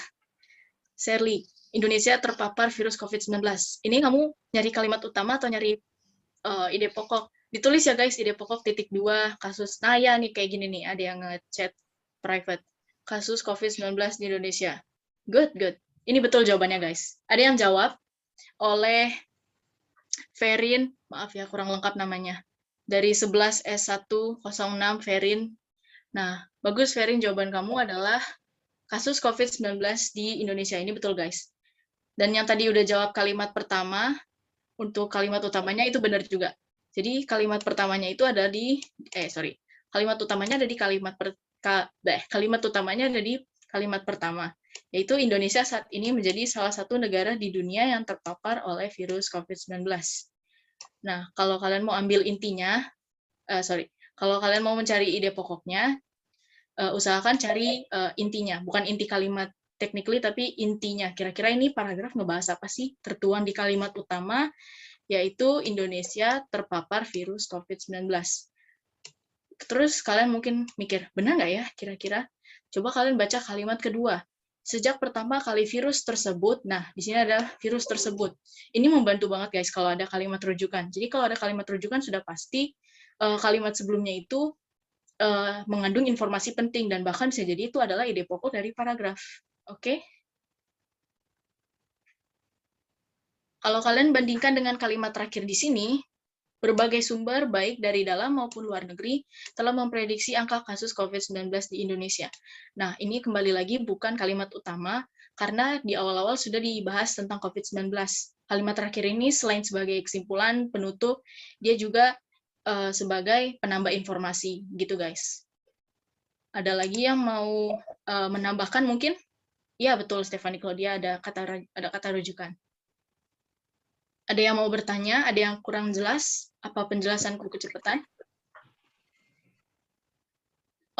Sherly, Indonesia terpapar virus COVID-19. Ini kamu nyari kalimat utama atau nyari ide pokok? Ditulis ya guys, ide pokok ×2, kasus. Nah ya nih, kayak gini nih, ada yang nge-chat private. Kasus COVID-19 di Indonesia. Good. Ini betul jawabannya guys. Ada yang jawab oleh Ferin, maaf ya kurang lengkap namanya. Dari 11S106 Ferin. Nah, bagus Ferin, jawaban kamu adalah kasus COVID-19 di Indonesia. Ini betul guys. Dan yang tadi udah jawab kalimat pertama, untuk kalimat utamanya itu benar juga. Jadi kalimat pertamanya itu ada di, kalimat utamanya ada di kalimat utamanya ada di kalimat pertama, yaitu Indonesia saat ini menjadi salah satu negara di dunia yang terpapar oleh virus COVID-19. Nah, kalau kalian mau ambil intinya, kalau kalian mau mencari ide pokoknya, usahakan cari intinya, bukan inti kalimat technically, tapi intinya. Kira-kira ini paragraf ngebahas apa sih? Tertuang di kalimat utama, yaitu Indonesia terpapar virus COVID-19. Terus kalian mungkin mikir, benar nggak ya kira-kira? Coba kalian baca kalimat kedua. Sejak pertama kali virus tersebut, nah di sini ada virus tersebut. Ini membantu banget guys kalau ada kalimat rujukan. Jadi kalau ada kalimat rujukan sudah pasti kalimat sebelumnya itu mengandung informasi penting dan bahkan bisa jadi itu adalah ide pokok dari paragraf. Oke? Kalau kalian bandingkan dengan kalimat terakhir di sini, berbagai sumber, baik dari dalam maupun luar negeri, telah memprediksi angka kasus COVID-19 di Indonesia. Nah, ini kembali lagi bukan kalimat utama, karena di awal-awal sudah dibahas tentang COVID-19. Kalimat terakhir ini selain sebagai kesimpulan, penutup, dia juga sebagai penambah informasi, gitu guys. Ada lagi yang mau menambahkan mungkin? Ya, betul, Stephanie Claudia, ada kata rujukan. Ada yang mau bertanya? Ada yang kurang jelas? Apa penjelasanku kecepatan?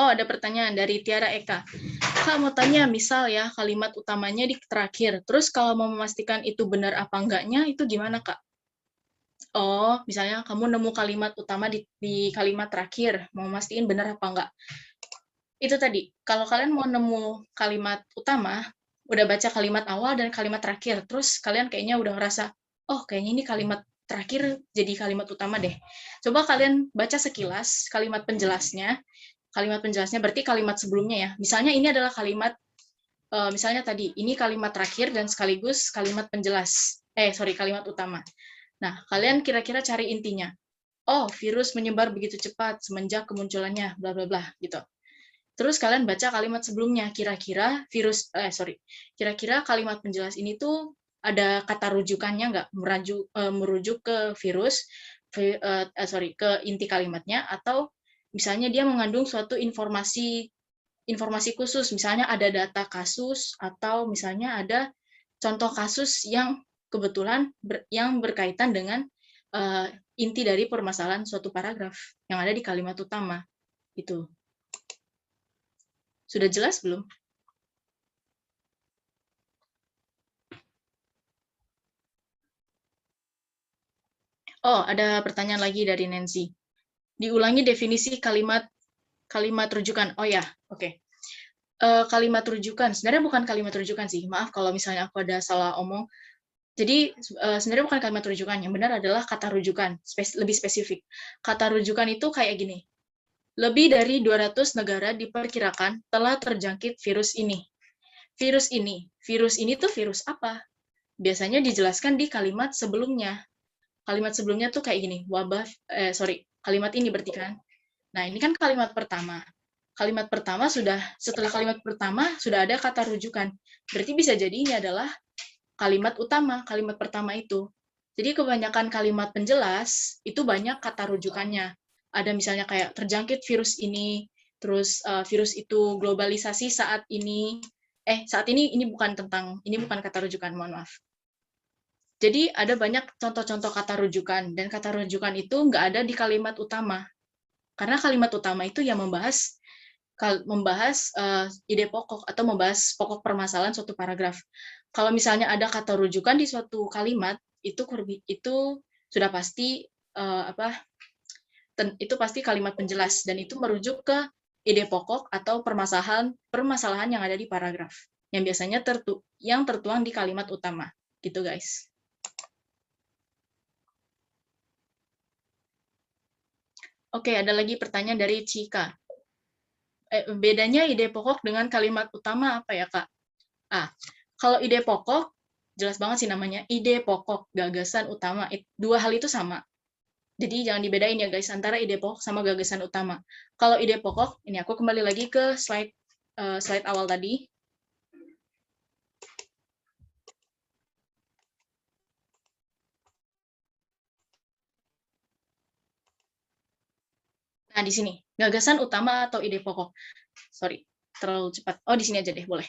Oh, ada pertanyaan dari Tiara Eka. Kak, mau tanya, misal ya, kalimat utamanya di terakhir. Terus kalau mau memastikan itu benar apa enggaknya, itu gimana, Kak? Oh, misalnya kamu nemu kalimat utama di kalimat terakhir. Mau mastiin benar apa enggak? Itu tadi, kalau kalian mau nemu kalimat utama, udah baca kalimat awal dan kalimat terakhir. Terus kalian kayaknya udah ngerasa, oh, kayaknya ini kalimat terakhir jadi kalimat utama deh. Coba kalian baca sekilas kalimat penjelasnya. Kalimat penjelasnya berarti kalimat sebelumnya ya. Misalnya ini adalah kalimat, misalnya tadi, ini kalimat terakhir dan sekaligus kalimat penjelas. Kalimat utama. Nah, kalian kira-kira cari intinya. Oh, virus menyebar begitu cepat semenjak kemunculannya, bla bla bla, gitu. Terus kalian baca kalimat sebelumnya. Kira-kira kira-kira kalimat penjelas ini tuh ada kata rujukannya nggak, merujuk ke virus, ke inti kalimatnya, atau misalnya dia mengandung suatu informasi khusus, misalnya ada data kasus, atau misalnya ada contoh kasus yang kebetulan yang berkaitan dengan inti dari permasalahan suatu paragraf yang ada di kalimat utama. Itu. Sudah jelas belum? Oh, ada pertanyaan lagi dari Nancy. Diulangi definisi kalimat rujukan. Oh ya, oke. Kalimat rujukan, sebenarnya bukan kalimat rujukan sih. Maaf kalau misalnya aku ada salah omong. Jadi sebenarnya bukan kalimat rujukan, yang benar adalah kata rujukan, lebih spesifik. Kata rujukan itu kayak gini. Lebih dari 200 negara diperkirakan telah terjangkit virus ini. Virus ini tuh virus apa? Biasanya dijelaskan di kalimat sebelumnya. Kalimat sebelumnya tuh kayak gini, kalimat ini berarti kan. Nah, ini kan kalimat pertama. Setelah kalimat pertama sudah ada kata rujukan. Berarti bisa jadi ini adalah kalimat utama, kalimat pertama itu. Jadi kebanyakan kalimat penjelas itu banyak kata rujukannya. Ada misalnya kayak terjangkit virus ini, terus virus itu globalisasi saat ini. Saat ini bukan kata rujukan, mohon maaf. Jadi ada banyak contoh-contoh kata rujukan, dan kata rujukan itu nggak ada di kalimat utama. Karena kalimat utama itu yang membahas ide pokok atau membahas pokok permasalahan suatu paragraf. Kalau misalnya ada kata rujukan di suatu kalimat, itu sudah pasti itu pasti kalimat penjelas, dan itu merujuk ke ide pokok atau permasalahan yang ada di paragraf, yang biasanya tertuang di kalimat utama. Gitu guys. Oke, ada lagi pertanyaan dari Cika. Bedanya ide pokok dengan kalimat utama apa ya, Kak? Kalau ide pokok, jelas banget sih namanya, ide pokok, gagasan utama. Dua hal itu sama. Jadi jangan dibedain ya guys, antara ide pokok sama gagasan utama. Kalau ide pokok, ini aku kembali lagi ke slide awal tadi. Nah, di sini, gagasan utama atau ide pokok. Sorry, terlalu cepat. Oh, di sini aja deh, boleh.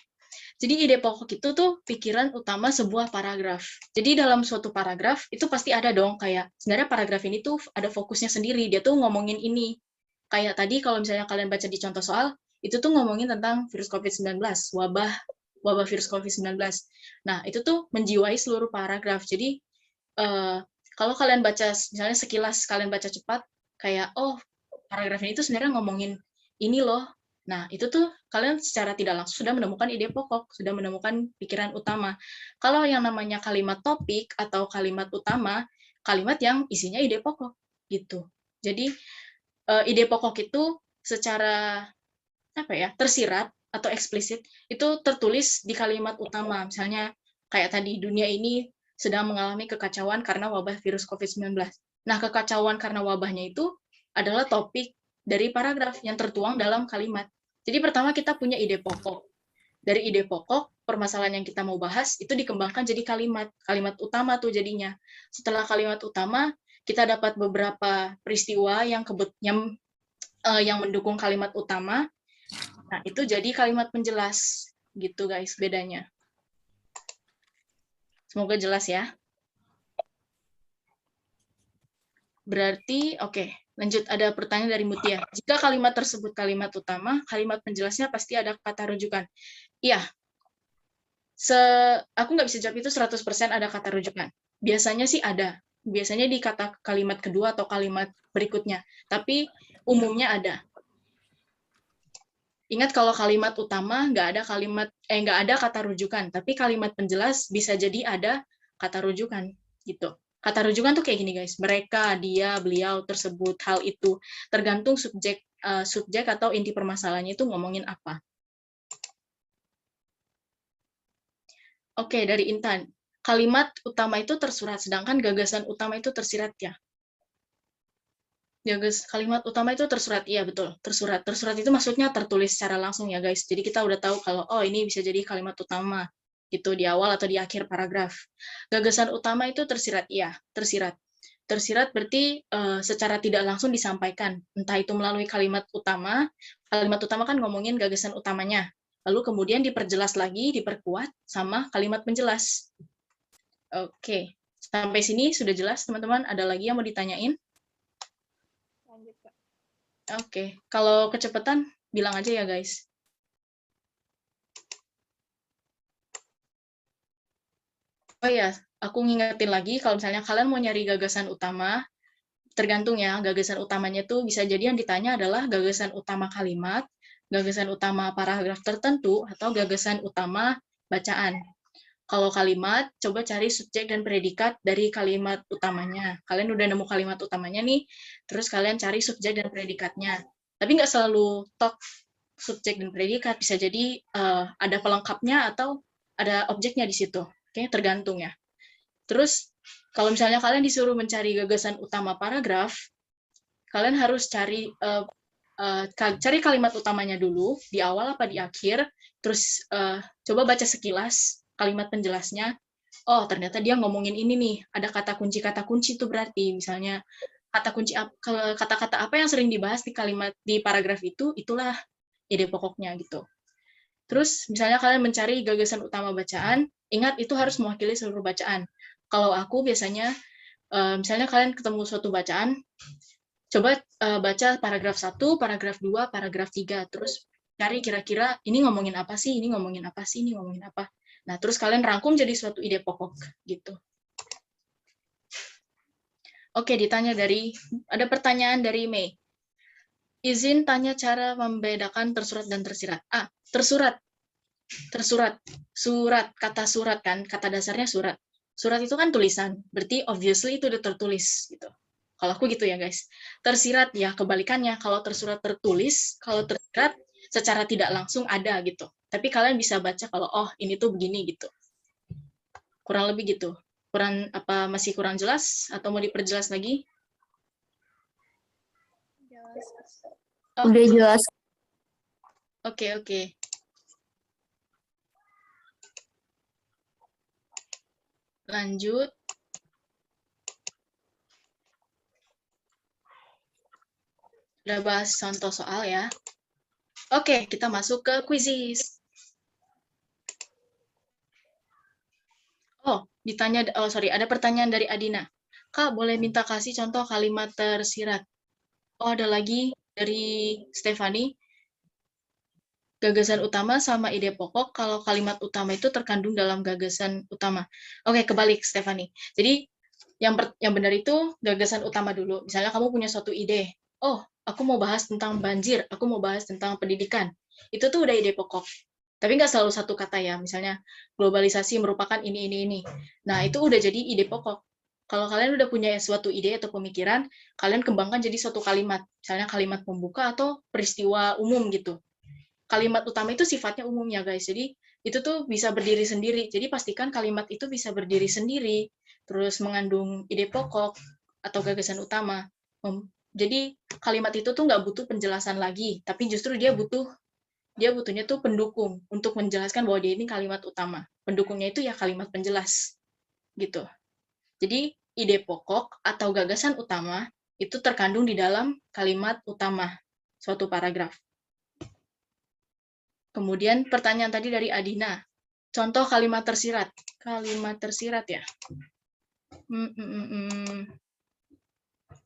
Jadi ide pokok itu tuh pikiran utama sebuah paragraf. Jadi dalam suatu paragraf, itu pasti ada dong, kayak, sebenarnya paragraf ini tuh ada fokusnya sendiri, dia tuh ngomongin ini. Kayak tadi, kalau misalnya kalian baca di contoh soal, itu tuh ngomongin tentang virus COVID-19, wabah virus COVID-19. Nah, itu tuh menjiwai seluruh paragraf. Jadi, kalau kalian baca, misalnya sekilas kalian baca cepat, kayak, oh, paragraf ini tuh sebenarnya ngomongin ini loh. Nah, itu tuh kalian secara tidak langsung sudah menemukan ide pokok, sudah menemukan pikiran utama. Kalau yang namanya kalimat topik atau kalimat utama, kalimat yang isinya ide pokok, gitu. Jadi, ide pokok itu secara tersirat atau eksplisit itu tertulis di kalimat utama. Misalnya kayak tadi, dunia ini sedang mengalami kekacauan karena wabah virus COVID-19. Nah, kekacauan karena wabahnya itu adalah topik dari paragraf yang tertuang dalam kalimat. Jadi pertama kita punya ide pokok. Dari ide pokok, permasalahan yang kita mau bahas itu dikembangkan jadi kalimat utama tuh jadinya. Setelah kalimat utama, kita dapat beberapa peristiwa yang mendukung kalimat utama. Nah, itu jadi kalimat penjelas. Gitu guys, bedanya. Semoga jelas ya. Berarti, oke, lanjut. Ada pertanyaan dari Mutia. Jika kalimat tersebut kalimat utama, kalimat penjelasnya pasti ada kata rujukan. Iya. Aku nggak bisa jawab itu 100% ada kata rujukan. Biasanya sih ada. Biasanya di kalimat kedua atau kalimat berikutnya. Tapi umumnya ada. Ingat kalau kalimat utama nggak ada kata rujukan, tapi kalimat penjelas bisa jadi ada kata rujukan gitu. Kata rujukan tuh kayak gini guys, mereka, dia, beliau, tersebut, hal itu, tergantung subjek atau inti permasalahannya itu ngomongin apa. Oke, dari Intan, kalimat utama itu tersurat, sedangkan gagasan utama itu tersirat ya. Kalimat utama itu tersurat, iya betul, tersurat. Tersurat itu maksudnya tertulis secara langsung ya guys. Jadi kita udah tahu kalau oh ini bisa jadi kalimat utama gitu di awal atau di akhir paragraf. Gagasan utama itu tersirat, iya, tersirat. Tersirat berarti secara tidak langsung disampaikan, entah itu melalui kalimat utama. Kalimat utama kan ngomongin gagasan utamanya. Lalu kemudian diperjelas lagi, diperkuat sama kalimat penjelas. Oke, sampai sini sudah jelas teman-teman? Ada lagi yang mau ditanyain? Lanjut, Kak. Oke, kalau kecepatan bilang aja ya guys. Oh iya, aku ngingetin lagi kalau misalnya kalian mau nyari gagasan utama, tergantung ya, gagasan utamanya tuh bisa jadi yang ditanya adalah gagasan utama kalimat, gagasan utama paragraf tertentu, atau gagasan utama bacaan. Kalau kalimat, coba cari subjek dan predikat dari kalimat utamanya. Kalian udah nemu kalimat utamanya nih, terus kalian cari subjek dan predikatnya. Tapi nggak selalu tok subjek dan predikat, bisa jadi ada pelengkapnya atau ada objeknya di situ. Oke, tergantung ya. Terus, kalau misalnya kalian disuruh mencari gagasan utama paragraf, kalian harus cari kalimat utamanya dulu, di awal apa di akhir, terus coba baca sekilas kalimat penjelasnya. Oh, ternyata dia ngomongin ini nih, ada kata kunci itu berarti, misalnya kata-kata apa yang sering dibahas di paragraf itu, itulah ide pokoknya gitu. Terus, misalnya kalian mencari gagasan utama bacaan, ingat itu harus mewakili seluruh bacaan. Kalau aku biasanya, misalnya kalian ketemu suatu bacaan, coba baca paragraf 1, paragraf 2, paragraf 3, terus cari kira-kira ini ngomongin apa sih, ini ngomongin apa sih, ini ngomongin apa. Nah, terus kalian rangkum jadi suatu ide pokok, gitu. Oke, ada pertanyaan dari Mei. Izin tanya cara membedakan tersurat dan tersirat. Tersurat, kata surat kan, kata dasarnya surat. Surat itu kan tulisan, berarti obviously itu udah tertulis gitu. Kalau aku gitu ya guys. Tersirat ya kebalikannya, kalau tersurat tertulis, kalau tersirat secara tidak langsung ada gitu. Tapi kalian bisa baca kalau oh ini tuh begini gitu. Kurang lebih gitu. Masih kurang jelas atau mau diperjelas lagi? Jelas. Udah jelas. Oke. Lanjut. Udah bahas contoh soal ya. Oke, kita masuk ke quizzes. Ada pertanyaan dari Adina. Kak, boleh minta kasih contoh kalimat tersirat? Oh, ada lagi dari Stefani. gagasan utama sama ide pokok, kalau kalimat utama itu terkandung dalam gagasan utama. Oke, kebalik, Stephanie. Jadi, yang benar itu gagasan utama dulu. Misalnya kamu punya suatu ide, oh, aku mau bahas tentang banjir, aku mau bahas tentang pendidikan. Itu tuh udah ide pokok. Tapi nggak selalu satu kata ya, misalnya globalisasi merupakan ini. Nah, itu udah jadi ide pokok. Kalau kalian udah punya suatu ide atau pemikiran, kalian kembangkan jadi suatu kalimat. Misalnya kalimat pembuka atau peristiwa umum gitu. Kalimat utama itu sifatnya umum ya guys, jadi itu tuh bisa berdiri sendiri. Jadi pastikan kalimat itu bisa berdiri sendiri, terus mengandung ide pokok atau gagasan utama. Jadi kalimat itu tuh nggak butuh penjelasan lagi, tapi justru dia butuhnya tuh pendukung untuk menjelaskan bahwa dia ini kalimat utama. Pendukungnya itu ya kalimat penjelas gitu. Jadi ide pokok atau gagasan utama itu terkandung di dalam kalimat utama suatu paragraf. Kemudian pertanyaan tadi dari Adina, contoh kalimat tersirat. Kalimat tersirat ya.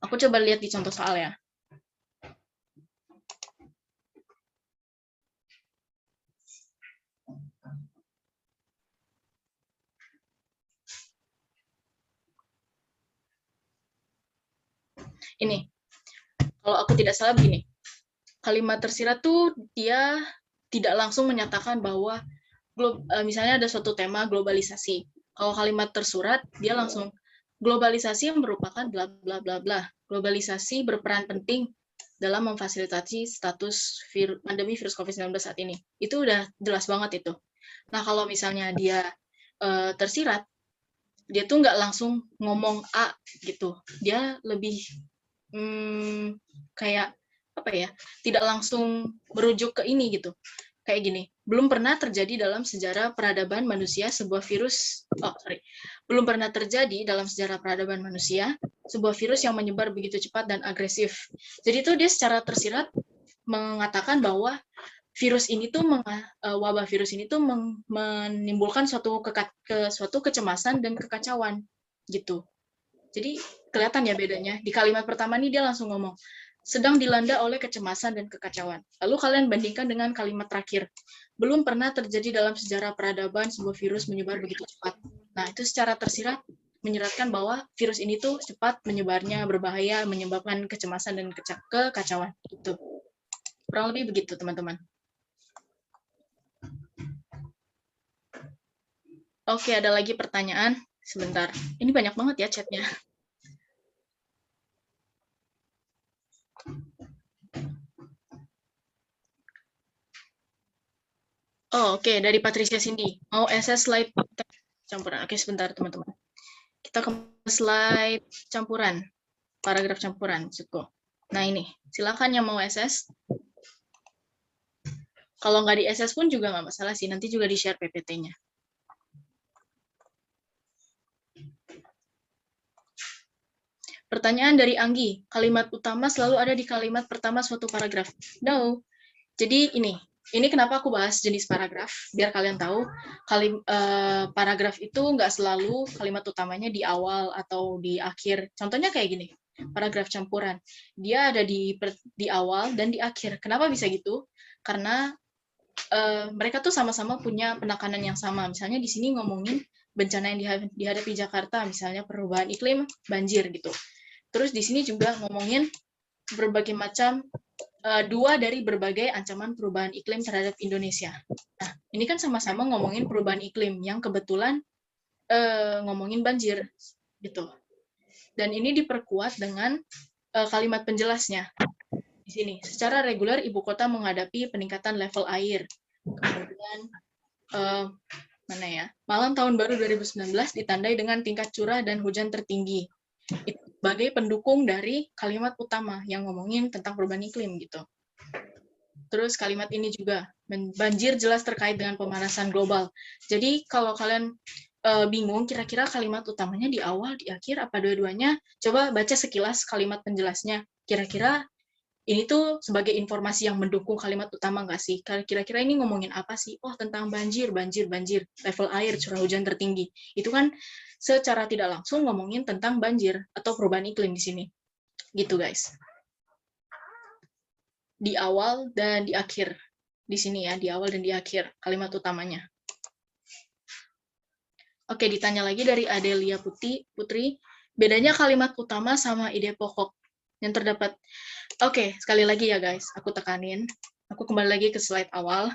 Aku coba lihat di contoh soal ya. Ini, kalau aku tidak salah begini, kalimat tersirat tuh dia tidak langsung menyatakan bahwa misalnya ada suatu tema globalisasi. Kalau kalimat tersurat, dia langsung globalisasi merupakan bla bla bla bla. Globalisasi berperan penting dalam memfasilitasi status pandemi virus COVID-19 saat ini. Itu udah jelas banget itu. Nah, kalau misalnya dia tersirat, dia tuh nggak langsung ngomong A gitu. Dia lebih kayak apa ya? Tidak langsung merujuk ke ini gitu. Kayak gini, belum pernah terjadi dalam sejarah peradaban manusia sebuah virus, belum pernah terjadi dalam sejarah peradaban manusia sebuah virus yang menyebar begitu cepat dan agresif. Jadi itu dia secara tersirat mengatakan bahwa virus ini tuh wabah virus ini tuh menimbulkan suatu kecemasan dan kekacauan gitu. Jadi kelihatan ya bedanya. Di kalimat pertama nih dia langsung ngomong sedang dilanda oleh kecemasan dan kekacauan. Lalu kalian bandingkan dengan kalimat terakhir. Belum pernah terjadi dalam sejarah peradaban sebuah virus menyebar begitu cepat. Nah, itu secara tersirat menyeratkan bahwa virus ini tuh cepat menyebarnya, berbahaya, menyebabkan kecemasan dan kekacauan. Itu. Kurang lebih begitu, teman-teman. Oke, ada lagi pertanyaan. Sebentar. Ini banyak banget ya chatnya. Oh, oke. Dari Patricia Cindy. Mau SS slide campuran. Oke, sebentar, teman-teman. Kita ke slide campuran. Paragraf campuran, maksudku. Nah, ini. Silakan yang mau SS. Kalau nggak di SS pun juga nggak masalah sih. Nanti juga di-share PPT-nya. Pertanyaan dari Anggi. Kalimat utama selalu ada di kalimat pertama suatu paragraf. No. Jadi ini kenapa aku bahas jenis paragraf, biar kalian tahu, paragraf itu nggak selalu kalimat utamanya di awal atau di akhir. Contohnya kayak gini, paragraf campuran. Dia ada di awal dan di akhir. Kenapa bisa gitu? Karena mereka tuh sama-sama punya penekanan yang sama. Misalnya di sini ngomongin bencana yang dihadapi Jakarta, misalnya perubahan iklim, banjir gitu. Terus di sini juga ngomongin berbagai macam dua dari berbagai ancaman perubahan iklim terhadap Indonesia. Nah, ini kan sama-sama ngomongin perubahan iklim yang kebetulan ngomongin banjir, gitu. Dan ini diperkuat dengan kalimat penjelasnya. Di sini, secara reguler ibu kota menghadapi peningkatan level air. Kemudian, mana ya? Malam tahun baru 2019 ditandai dengan tingkat curah dan hujan tertinggi. Itu sebagai pendukung dari kalimat utama yang ngomongin tentang perubahan iklim gitu. Terus kalimat ini juga, banjir jelas terkait dengan pemanasan global. Jadi kalau kalian bingung kira-kira kalimat utamanya di awal, di akhir, apa dua-duanya, coba baca sekilas kalimat penjelasnya. Kira-kira ini tuh sebagai informasi yang mendukung kalimat utama nggak sih? Kira-kira ini ngomongin apa sih? Oh, tentang banjir, level air, curah hujan tertinggi. Itu kan secara tidak langsung ngomongin tentang banjir atau perubahan iklim di sini. Gitu, guys. Di awal dan di akhir. di sini ya, di awal dan di akhir kalimat utamanya. Oke, ditanya lagi dari Adelia Putri, bedanya kalimat utama sama ide pokok yang terdapat. Oke, sekali lagi ya guys, aku tekanin. Aku kembali lagi ke slide awal.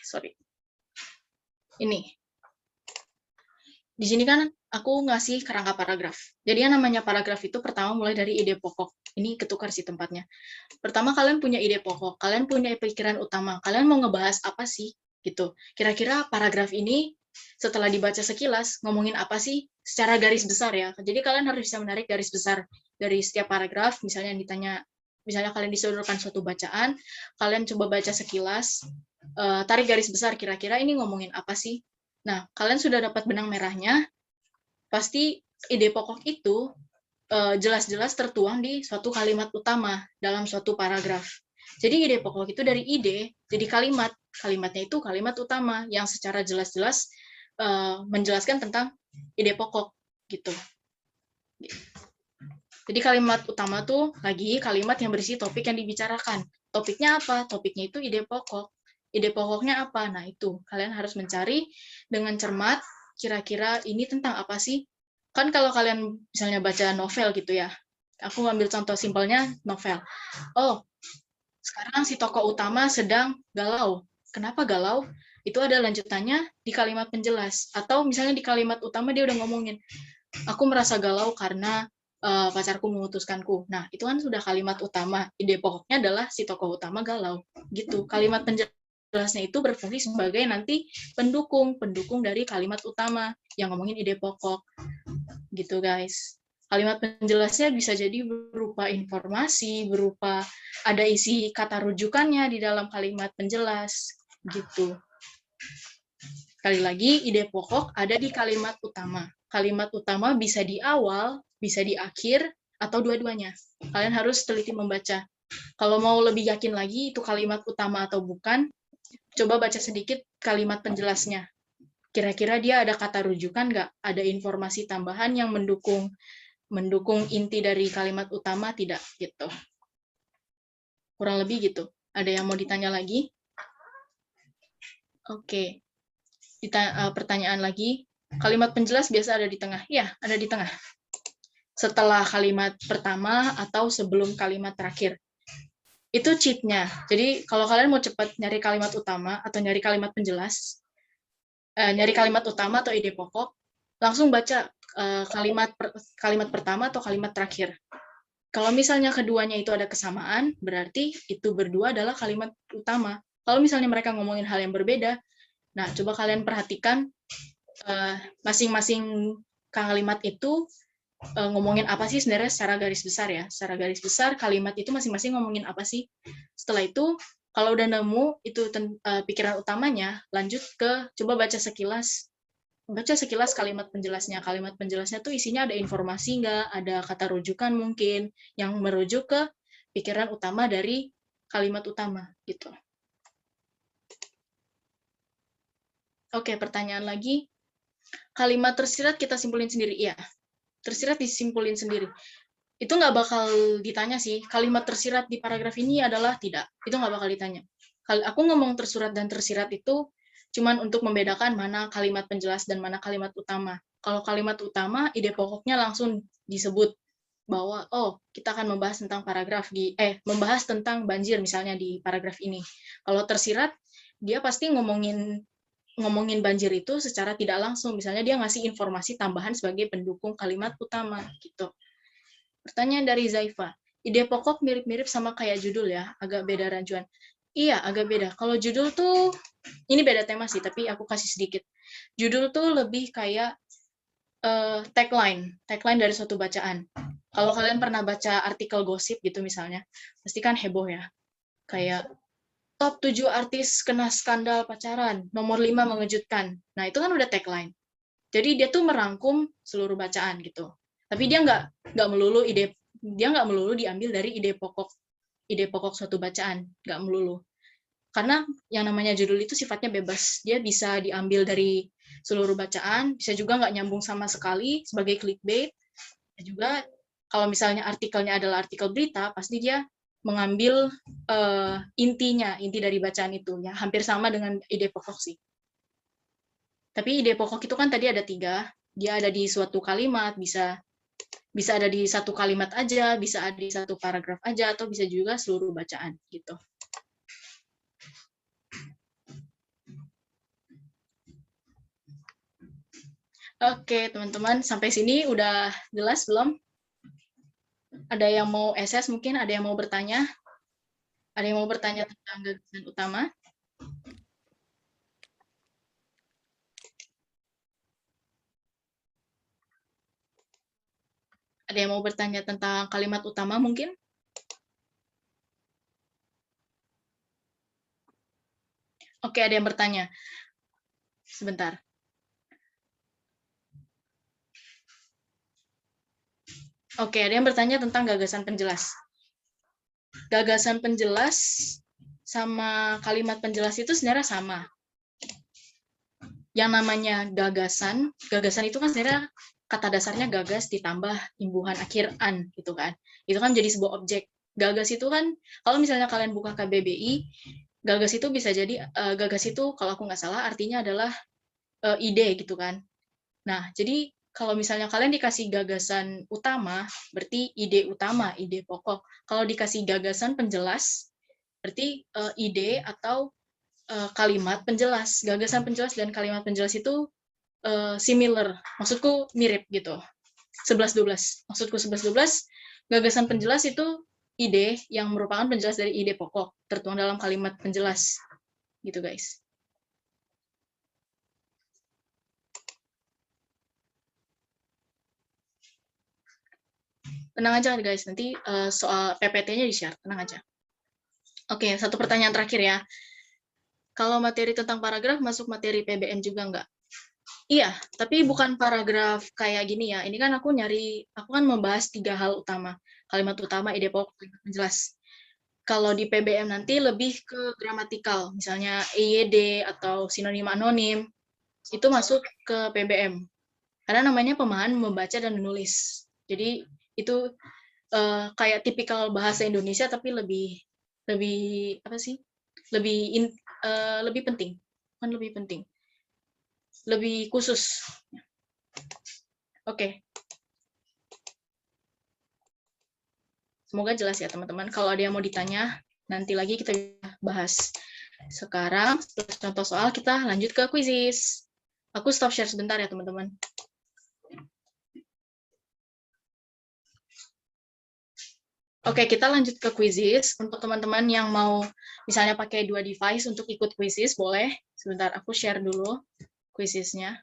Sorry. Ini. Di sini kan aku ngasih kerangka paragraf. Jadi yang namanya paragraf itu pertama mulai dari ide pokok. Ini ketukar sih tempatnya. Pertama kalian punya ide pokok, kalian punya pikiran utama, kalian mau ngebahas apa sih? Gitu. Kira-kira paragraf ini setelah dibaca sekilas, ngomongin apa sih secara garis besar ya. Jadi kalian harus bisa menarik garis besar dari setiap paragraf, misalnya ditanya, misalnya kalian disodorkan suatu bacaan, kalian coba baca sekilas, tarik garis besar, kira-kira ini ngomongin apa sih? Nah, kalian sudah dapat benang merahnya, pasti ide pokok itu jelas-jelas tertuang di suatu kalimat utama dalam suatu paragraf. Jadi ide pokok itu dari ide jadi kalimat. Kalimatnya itu kalimat utama yang secara jelas-jelas menjelaskan tentang ide pokok gitu. Jadi kalimat utama tuh lagi kalimat yang berisi topik yang dibicarakan. Topiknya apa? Topiknya itu ide pokok. Ide pokoknya apa? Nah, itu. Kalian harus mencari dengan cermat, kira-kira ini tentang apa sih? Kan kalau kalian misalnya baca novel gitu ya, aku ambil contoh simpelnya novel. Oh, sekarang si tokoh utama sedang galau. Kenapa galau? Itu ada lanjutannya di kalimat penjelas. Atau misalnya di kalimat utama dia udah ngomongin, aku merasa galau karena pacarku memutuskanku. Nah, itu kan sudah kalimat utama. Ide pokoknya adalah si tokoh utama galau. Gitu. Kalimat penjelasnya itu berfungsi sebagai nanti pendukung dari kalimat utama yang ngomongin ide pokok. Gitu, guys. Kalimat penjelasnya bisa jadi berupa informasi, berupa ada isi kata rujukannya di dalam kalimat penjelas. Gitu. Sekali lagi, ide pokok ada di kalimat utama. Kalimat utama bisa di awal, bisa di akhir, atau dua-duanya. Kalian harus teliti membaca. Kalau mau lebih yakin lagi itu kalimat utama atau bukan, coba baca sedikit kalimat penjelasnya. Kira-kira dia ada kata rujukan nggak? Ada informasi tambahan yang mendukung inti dari kalimat utama tidak? Gitu. Kurang lebih gitu. Ada yang mau ditanya lagi? Oke. Pertanyaan lagi, kalimat penjelas biasa ada di tengah. Ya, ada di tengah. Setelah kalimat pertama atau sebelum kalimat terakhir. Itu cheat-nya. Jadi kalau kalian mau cepat nyari kalimat utama atau nyari kalimat penjelas, nyari kalimat utama atau ide pokok, langsung baca kalimat pertama atau kalimat terakhir. Kalau misalnya keduanya itu ada kesamaan, berarti itu berdua adalah kalimat utama. Kalau misalnya mereka ngomongin hal yang berbeda, nah, coba kalian perhatikan masing-masing kalimat itu ngomongin apa sih sebenarnya secara garis besar ya. Secara garis besar, kalimat itu masing-masing ngomongin apa sih. Setelah itu, kalau udah nemu itu pikiran utamanya, lanjut ke coba baca sekilas. Baca sekilas kalimat penjelasnya. Kalimat penjelasnya tuh isinya ada informasi nggak, ada kata rujukan mungkin, yang merujuk ke pikiran utama dari kalimat utama gitu. Oke, pertanyaan lagi. Kalimat tersirat kita simpulin sendiri. Iya, tersirat disimpulin sendiri. Itu nggak bakal ditanya sih. Kalimat tersirat di paragraf ini adalah tidak. Itu nggak bakal ditanya. Aku ngomong tersurat dan tersirat itu cuman untuk membedakan mana kalimat penjelas dan mana kalimat utama. Kalau kalimat utama, ide pokoknya langsung disebut bahwa, oh, kita akan membahas tentang membahas tentang banjir misalnya di paragraf ini. Kalau tersirat, dia pasti ngomongin banjir itu secara tidak langsung. Misalnya dia ngasih informasi tambahan sebagai pendukung kalimat utama gitu. Pertanyaan dari Zaifa. Ide pokok mirip-mirip sama kayak judul ya, agak beda rancuan. Iya, agak beda. Kalau judul tuh, ini beda tema sih, tapi aku kasih sedikit. Judul tuh lebih kayak tagline dari suatu bacaan. Kalau kalian pernah baca artikel gosip gitu misalnya, pasti kan heboh ya. Kayak Top 7 artis kena skandal pacaran, nomor 5 mengejutkan. Nah, itu kan udah tagline. Jadi dia tuh merangkum seluruh bacaan gitu. Tapi dia nggak melulu diambil dari ide pokok suatu bacaan, nggak melulu. Karena yang namanya judul itu sifatnya bebas. Dia bisa diambil dari seluruh bacaan, bisa juga nggak nyambung sama sekali sebagai clickbait. Dan juga kalau misalnya artikelnya adalah artikel berita, pasti dia mengambil inti dari bacaan itu, ya hampir sama dengan ide pokok sih. Tapi ide pokok itu kan tadi ada 3, dia ada di suatu kalimat, bisa ada di satu kalimat aja, bisa ada di satu paragraf aja, atau bisa juga seluruh bacaan gitu. Oke, teman-teman, sampai sini udah jelas belum? Ada yang mau SS mungkin? Ada yang mau bertanya? Ada yang mau bertanya tentang gagasan utama? Ada yang mau bertanya tentang kalimat utama mungkin? Oke, ada yang bertanya. Sebentar. Oke, ada yang bertanya tentang gagasan penjelas. Gagasan penjelas sama kalimat penjelas itu sebenarnya sama. Yang namanya gagasan itu kan sebenarnya kata dasarnya gagas ditambah imbuhan akhir an gitu kan. Itu kan jadi sebuah objek. Gagas itu kan kalau misalnya kalian buka KBBI, gagas itu bisa jadi gagas itu kalau aku nggak salah artinya adalah ide gitu kan. Nah, jadi kalau misalnya kalian dikasih gagasan utama, berarti ide utama, ide pokok. Kalau dikasih gagasan penjelas, berarti ide atau kalimat penjelas. Gagasan penjelas dan kalimat penjelas itu similar, maksudku mirip gitu. 11-12. Maksudku 11-12, gagasan penjelas itu ide yang merupakan penjelas dari ide pokok, tertuang dalam kalimat penjelas. Gitu, guys. Tenang aja guys, nanti soal PPT-nya di-share, tenang aja. Oke, satu pertanyaan terakhir ya. Kalau materi tentang paragraf masuk materi PBM juga nggak? Iya, tapi bukan paragraf kayak gini ya. Ini kan aku kan membahas 3 hal utama. Kalimat utama, ide pokok, kalimat penjelas. Kalau di PBM nanti lebih ke gramatikal, misalnya EYD atau sinonim anonim, itu masuk ke PBM. Karena namanya pemahaman membaca dan menulis. Jadi itu kayak tipikal bahasa Indonesia tapi lebih apa sih? Lebih penting. Kan lebih penting. Lebih khusus. Oke. Semoga jelas ya teman-teman. Kalau ada yang mau ditanya, nanti lagi kita bahas. Sekarang setelah contoh soal kita lanjut ke quizzes. Aku stop share sebentar ya teman-teman. Oke, kita lanjut ke quizzes. Untuk teman-teman yang mau misalnya pakai 2 device untuk ikut quizzes, boleh. Sebentar, aku share dulu quizzesnya.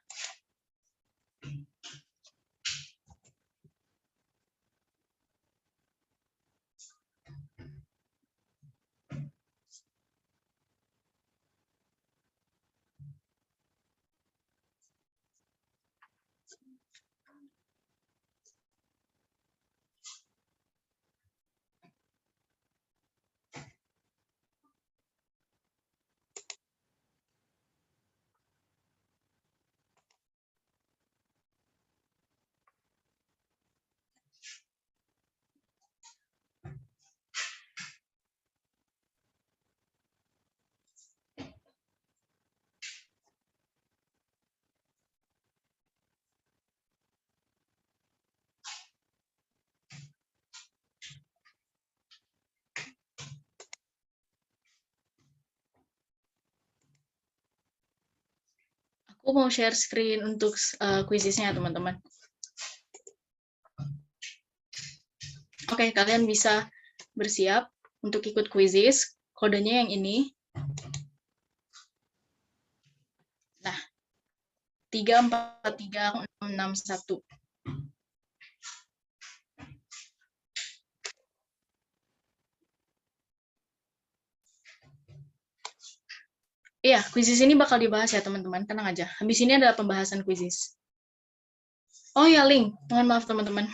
Aku mau share screen untuk quizzesnya teman-teman. Oke, kalian bisa bersiap untuk ikut quizzes. Kodenya yang ini. Nah, 343661. Iya, quizzes ini bakal dibahas ya teman-teman, tenang aja. Habis ini adalah pembahasan quizzes. Oh ya, link. Mohon maaf teman-teman.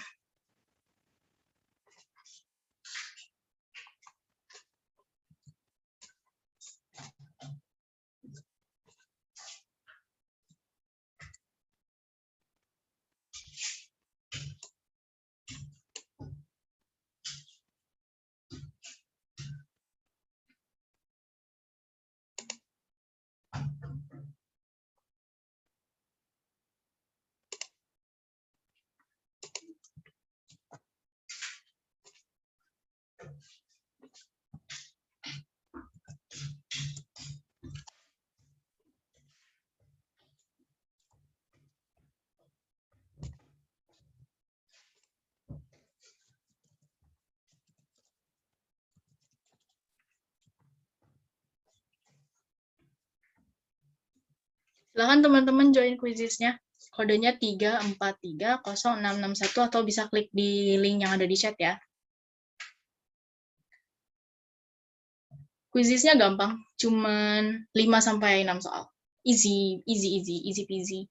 Silakan teman-teman join quizisnya. Kodenya 3430661 atau bisa klik di link yang ada di chat ya. Quizisnya gampang, cuman 5 sampai 6 soal. Easy, easy, easy, easy peasy.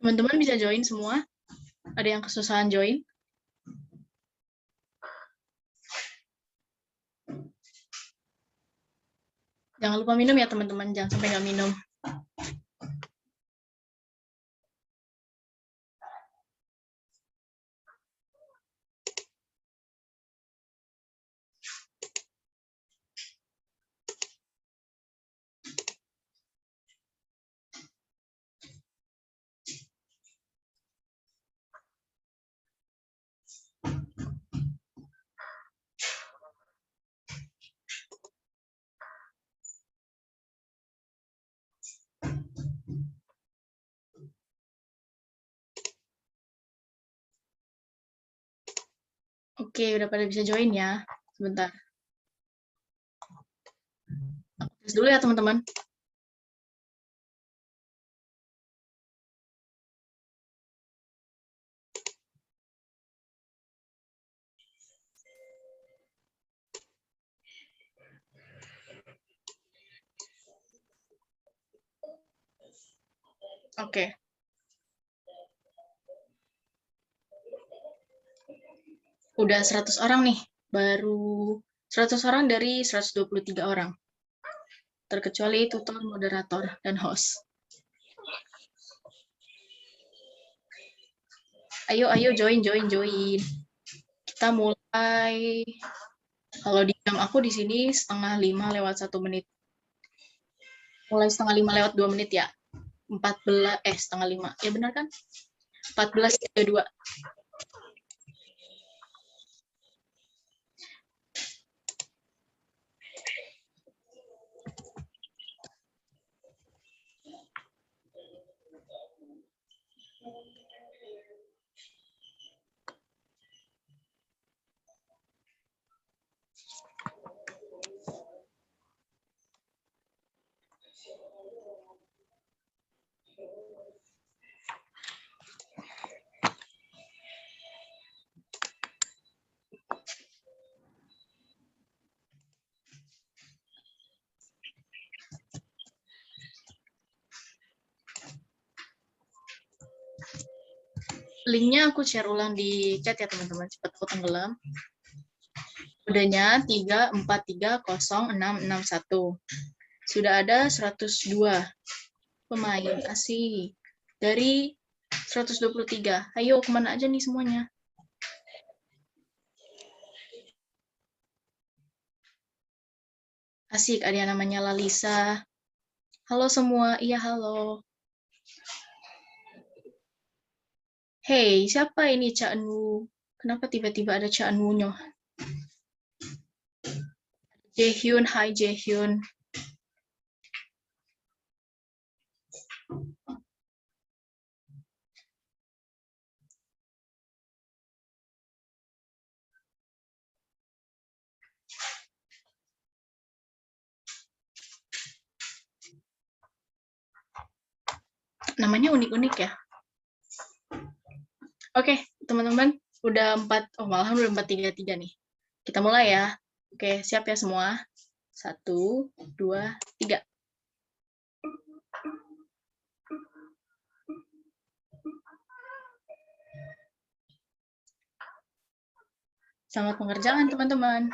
Teman-teman bisa join semua? Ada yang kesusahan join? Jangan lupa minum ya teman-teman, jangan sampai nggak minum. Oke, udah pada bisa join ya. Sebentar. Aku tes dulu ya teman-teman. Oke. Udah 100 orang nih. Baru 100 orang dari 123 orang. Terkecuali tutor, moderator, dan host. Ayo, ayo join. Kita mulai. Kalau di jam aku di sini 4:30 lewat 1 menit. Mulai 4:30 lewat 2 menit ya. 4:30. Ya benar kan? 14:32. Linknya aku share ulang di chat ya teman-teman, cepat aku tenggelam. Kodenya 3430661. Sudah ada 102 pemain, asik. Dari 123. Ayo, kemana aja nih semuanya? Asik, ada yang namanya Lalisa. Halo semua, iya halo. Hey, siapa ini Cak Nu? Kenapa tiba-tiba ada Cak Nu-nya? Jaehyun, hai Jaehyun. Namanya unik-unik ya. Oke, teman-teman, udah 4, malahan udah 4:33 nih. Kita mulai ya. Oke, siap ya semua? 1, 2, 3. Selamat pengerjaan, teman-teman.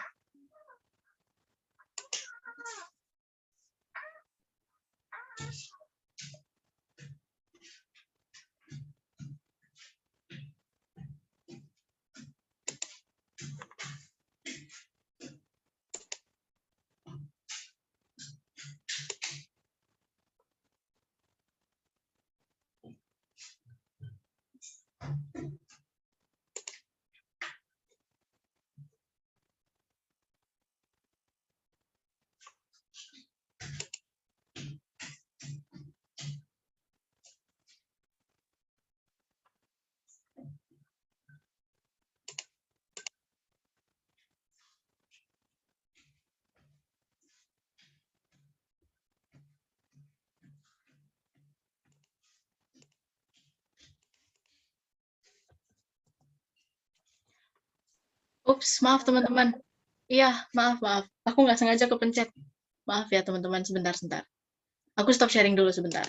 Ups, maaf teman-teman. Iya, maaf. Aku nggak sengaja kepencet. Maaf ya teman-teman, sebentar. Aku stop sharing dulu sebentar.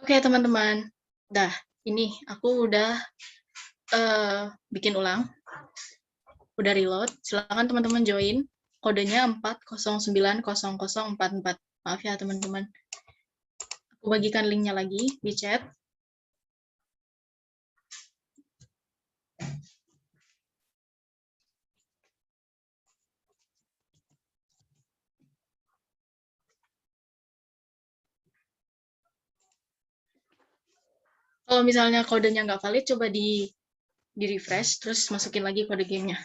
Oke teman-teman, ini aku udah bikin ulang, udah reload. Silakan teman-teman join. Kodenya 4090044. Maaf ya teman-teman. Aku bagikan linknya lagi di chat. Kalau misalnya kodenya nggak valid, coba di refresh, terus masukin lagi kode gamenya.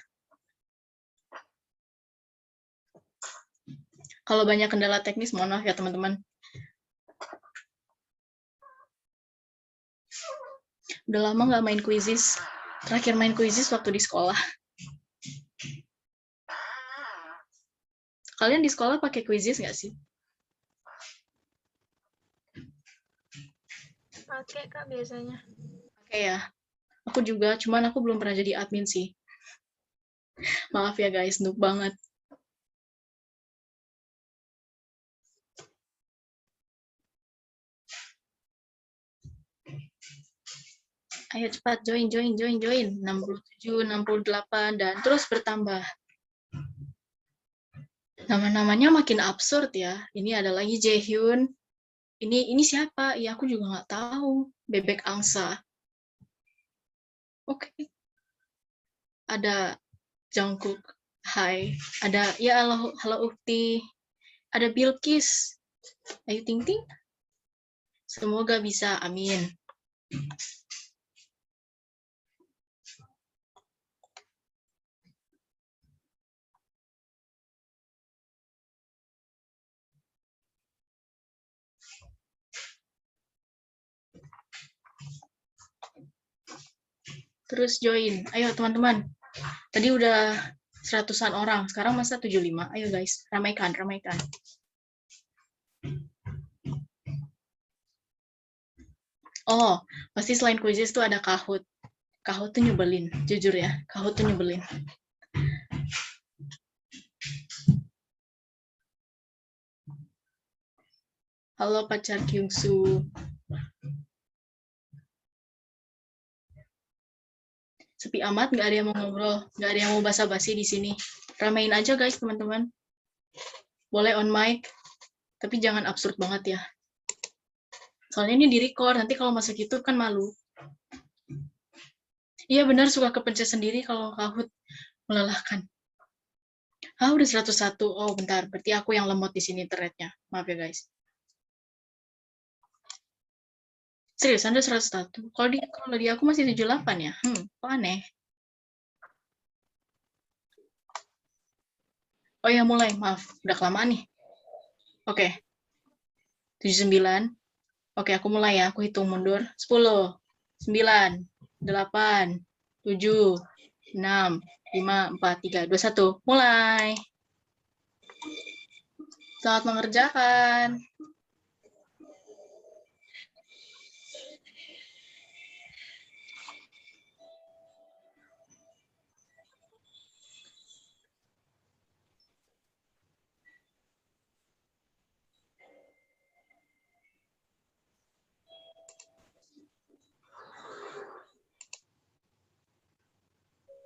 Kalau banyak kendala teknis, mohon maaf ya teman-teman. Udah lama nggak main Quizizz. Terakhir main Quizizz waktu di sekolah. Kalian di sekolah pakai Quizizz nggak sih? Pakai Kak biasanya. Pakai ya. Aku juga, cuman aku belum pernah jadi admin sih. Maaf ya guys, noob banget. Ayo cepat join. 67, 68, dan terus bertambah. Nama-namanya makin absurd ya. Ini ada lagi Jaehyun. Ini siapa? Ya aku juga nggak tahu. Bebek angsa. Oke. Ada Jungkook. Hai. Ada ya halo Ukti. Ada Bilkis. Ayu Ting Ting. Semoga bisa. Amin. Terus join. Ayo teman-teman. Tadi udah 100-an orang. Sekarang masa 75. Ayo guys, ramaikan. Oh, pasti selain Quizizz tuh ada Kahoot. Kahoot tuh nyebelin, jujur ya. Kahoot tuh nyebelin. Halo pacar Kyungsu. Sepi amat, nggak ada yang mau ngobrol, nggak ada yang mau basa-basi di sini. Ramein aja guys teman-teman. Boleh on mic, tapi jangan absurd banget ya. Soalnya ini di-record, nanti kalau masuk YouTube kan malu. Iya benar, suka kepencet sendiri kalau Kahoot, melelahkan. Udah 101. Oh bentar, berarti aku yang lemot di sini internetnya. Maaf ya guys. Serius, Anda 101? Kalau di aku masih 78 ya? Kok aneh? Oh ya, mulai. Maaf, udah kelamaan nih. Oke. 79. Oke, aku mulai ya. Aku hitung mundur. 10, 9, 8, 7, 6, 5, 4, 3, 2, 1. Mulai. Selamat mengerjakan.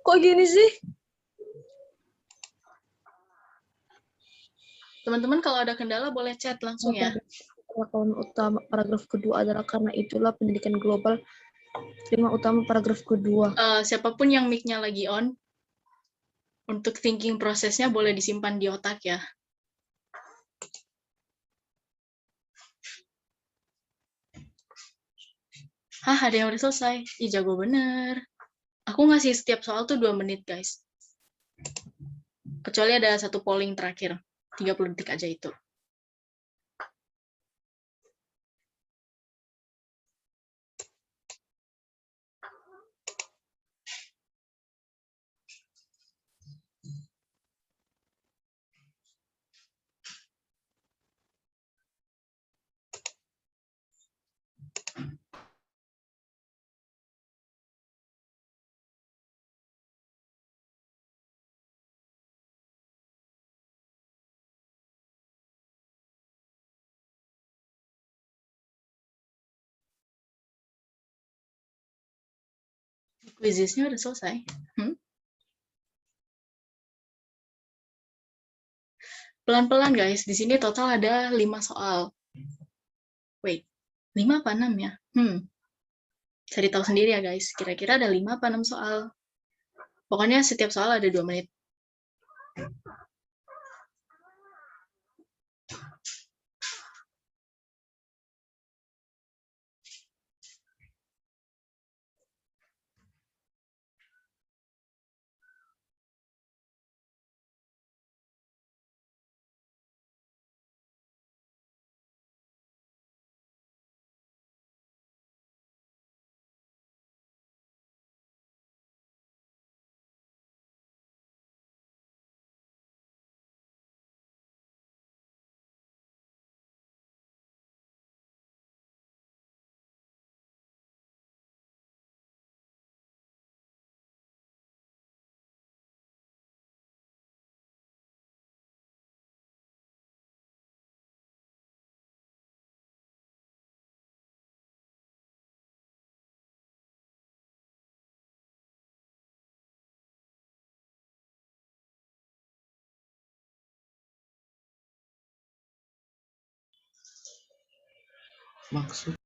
Kok gini sih? Teman-teman kalau ada kendala boleh chat langsung ya. Pengetahuan utama paragraf kedua adalah karena itulah pendidikan global. Tema utama paragraf kedua. Siapapun yang mic-nya lagi on, untuk thinking prosesnya boleh disimpan di otak ya. Ada yang udah selesai. Ih, jago bener. Aku ngasih setiap soal tuh 2 menit, guys. Kecuali ada satu polling terakhir. 30 detik aja itu. Quizisnya udah selesai. Pelan-pelan, guys. Di sini total ada 5 soal. Wait, 5 apa 6 ya? Cari tahu sendiri ya, guys. Kira-kira ada 5 apa 6 soal. Pokoknya setiap soal ada 2 menit. Maksud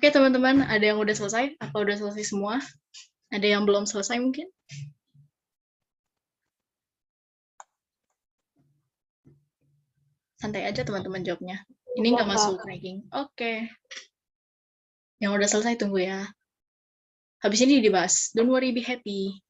Oke, teman-teman, ada yang udah selesai? Apa udah selesai semua? Ada yang belum selesai mungkin? Santai aja teman-teman jawabnya. Ini nggak masuk ranking. Oke. Yang udah selesai tunggu ya. Habis ini dibahas. Don't worry, be happy.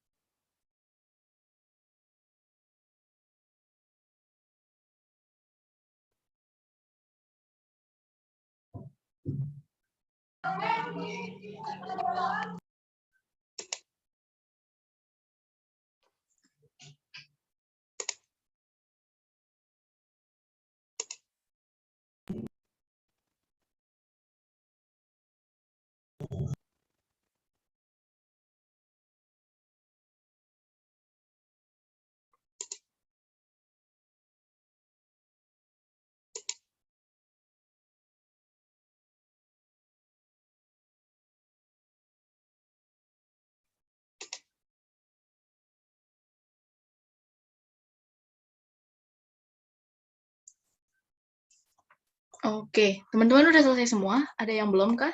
Oke, teman-teman udah selesai semua? Ada yang belum kah?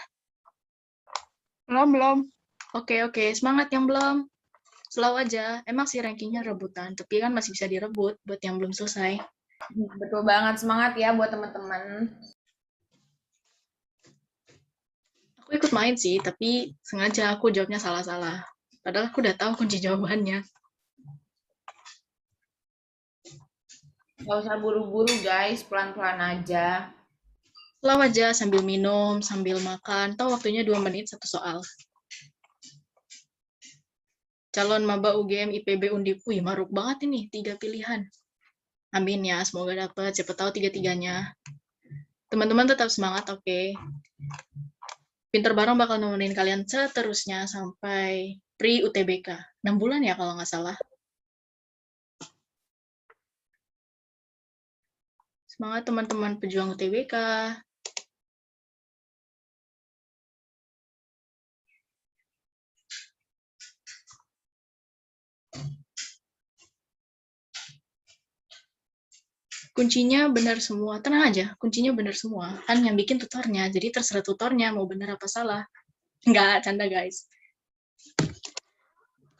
Belum. Oke, semangat yang belum. Slow aja. Emang sih rankingnya rebutan, tapi kan masih bisa direbut buat yang belum selesai. Betul banget, semangat ya buat teman-teman. Aku ikut main sih, tapi sengaja aku jawabnya salah-salah. Padahal aku udah tahu kunci jawabannya. Gak usah buru-buru guys, pelan-pelan aja. Slow aja sambil minum, sambil makan. Tahu waktunya 2 menit satu soal. Calon maba UGM, IPB, Undip. Wih, maruk banget ini, 3 pilihan. Amin ya, semoga dapat. Siapa tahu 3-3-nya. Teman-teman tetap semangat, oke? Pinter Bareng bakal nemenin kalian seterusnya sampai pre-UTBK. 6 bulan ya kalau nggak salah. Semangat teman-teman pejuang UTBK. Kuncinya benar semua. Tenang aja, kuncinya benar semua. Kan yang bikin tutornya, jadi terserah tutornya mau benar apa salah. Nggak, canda guys.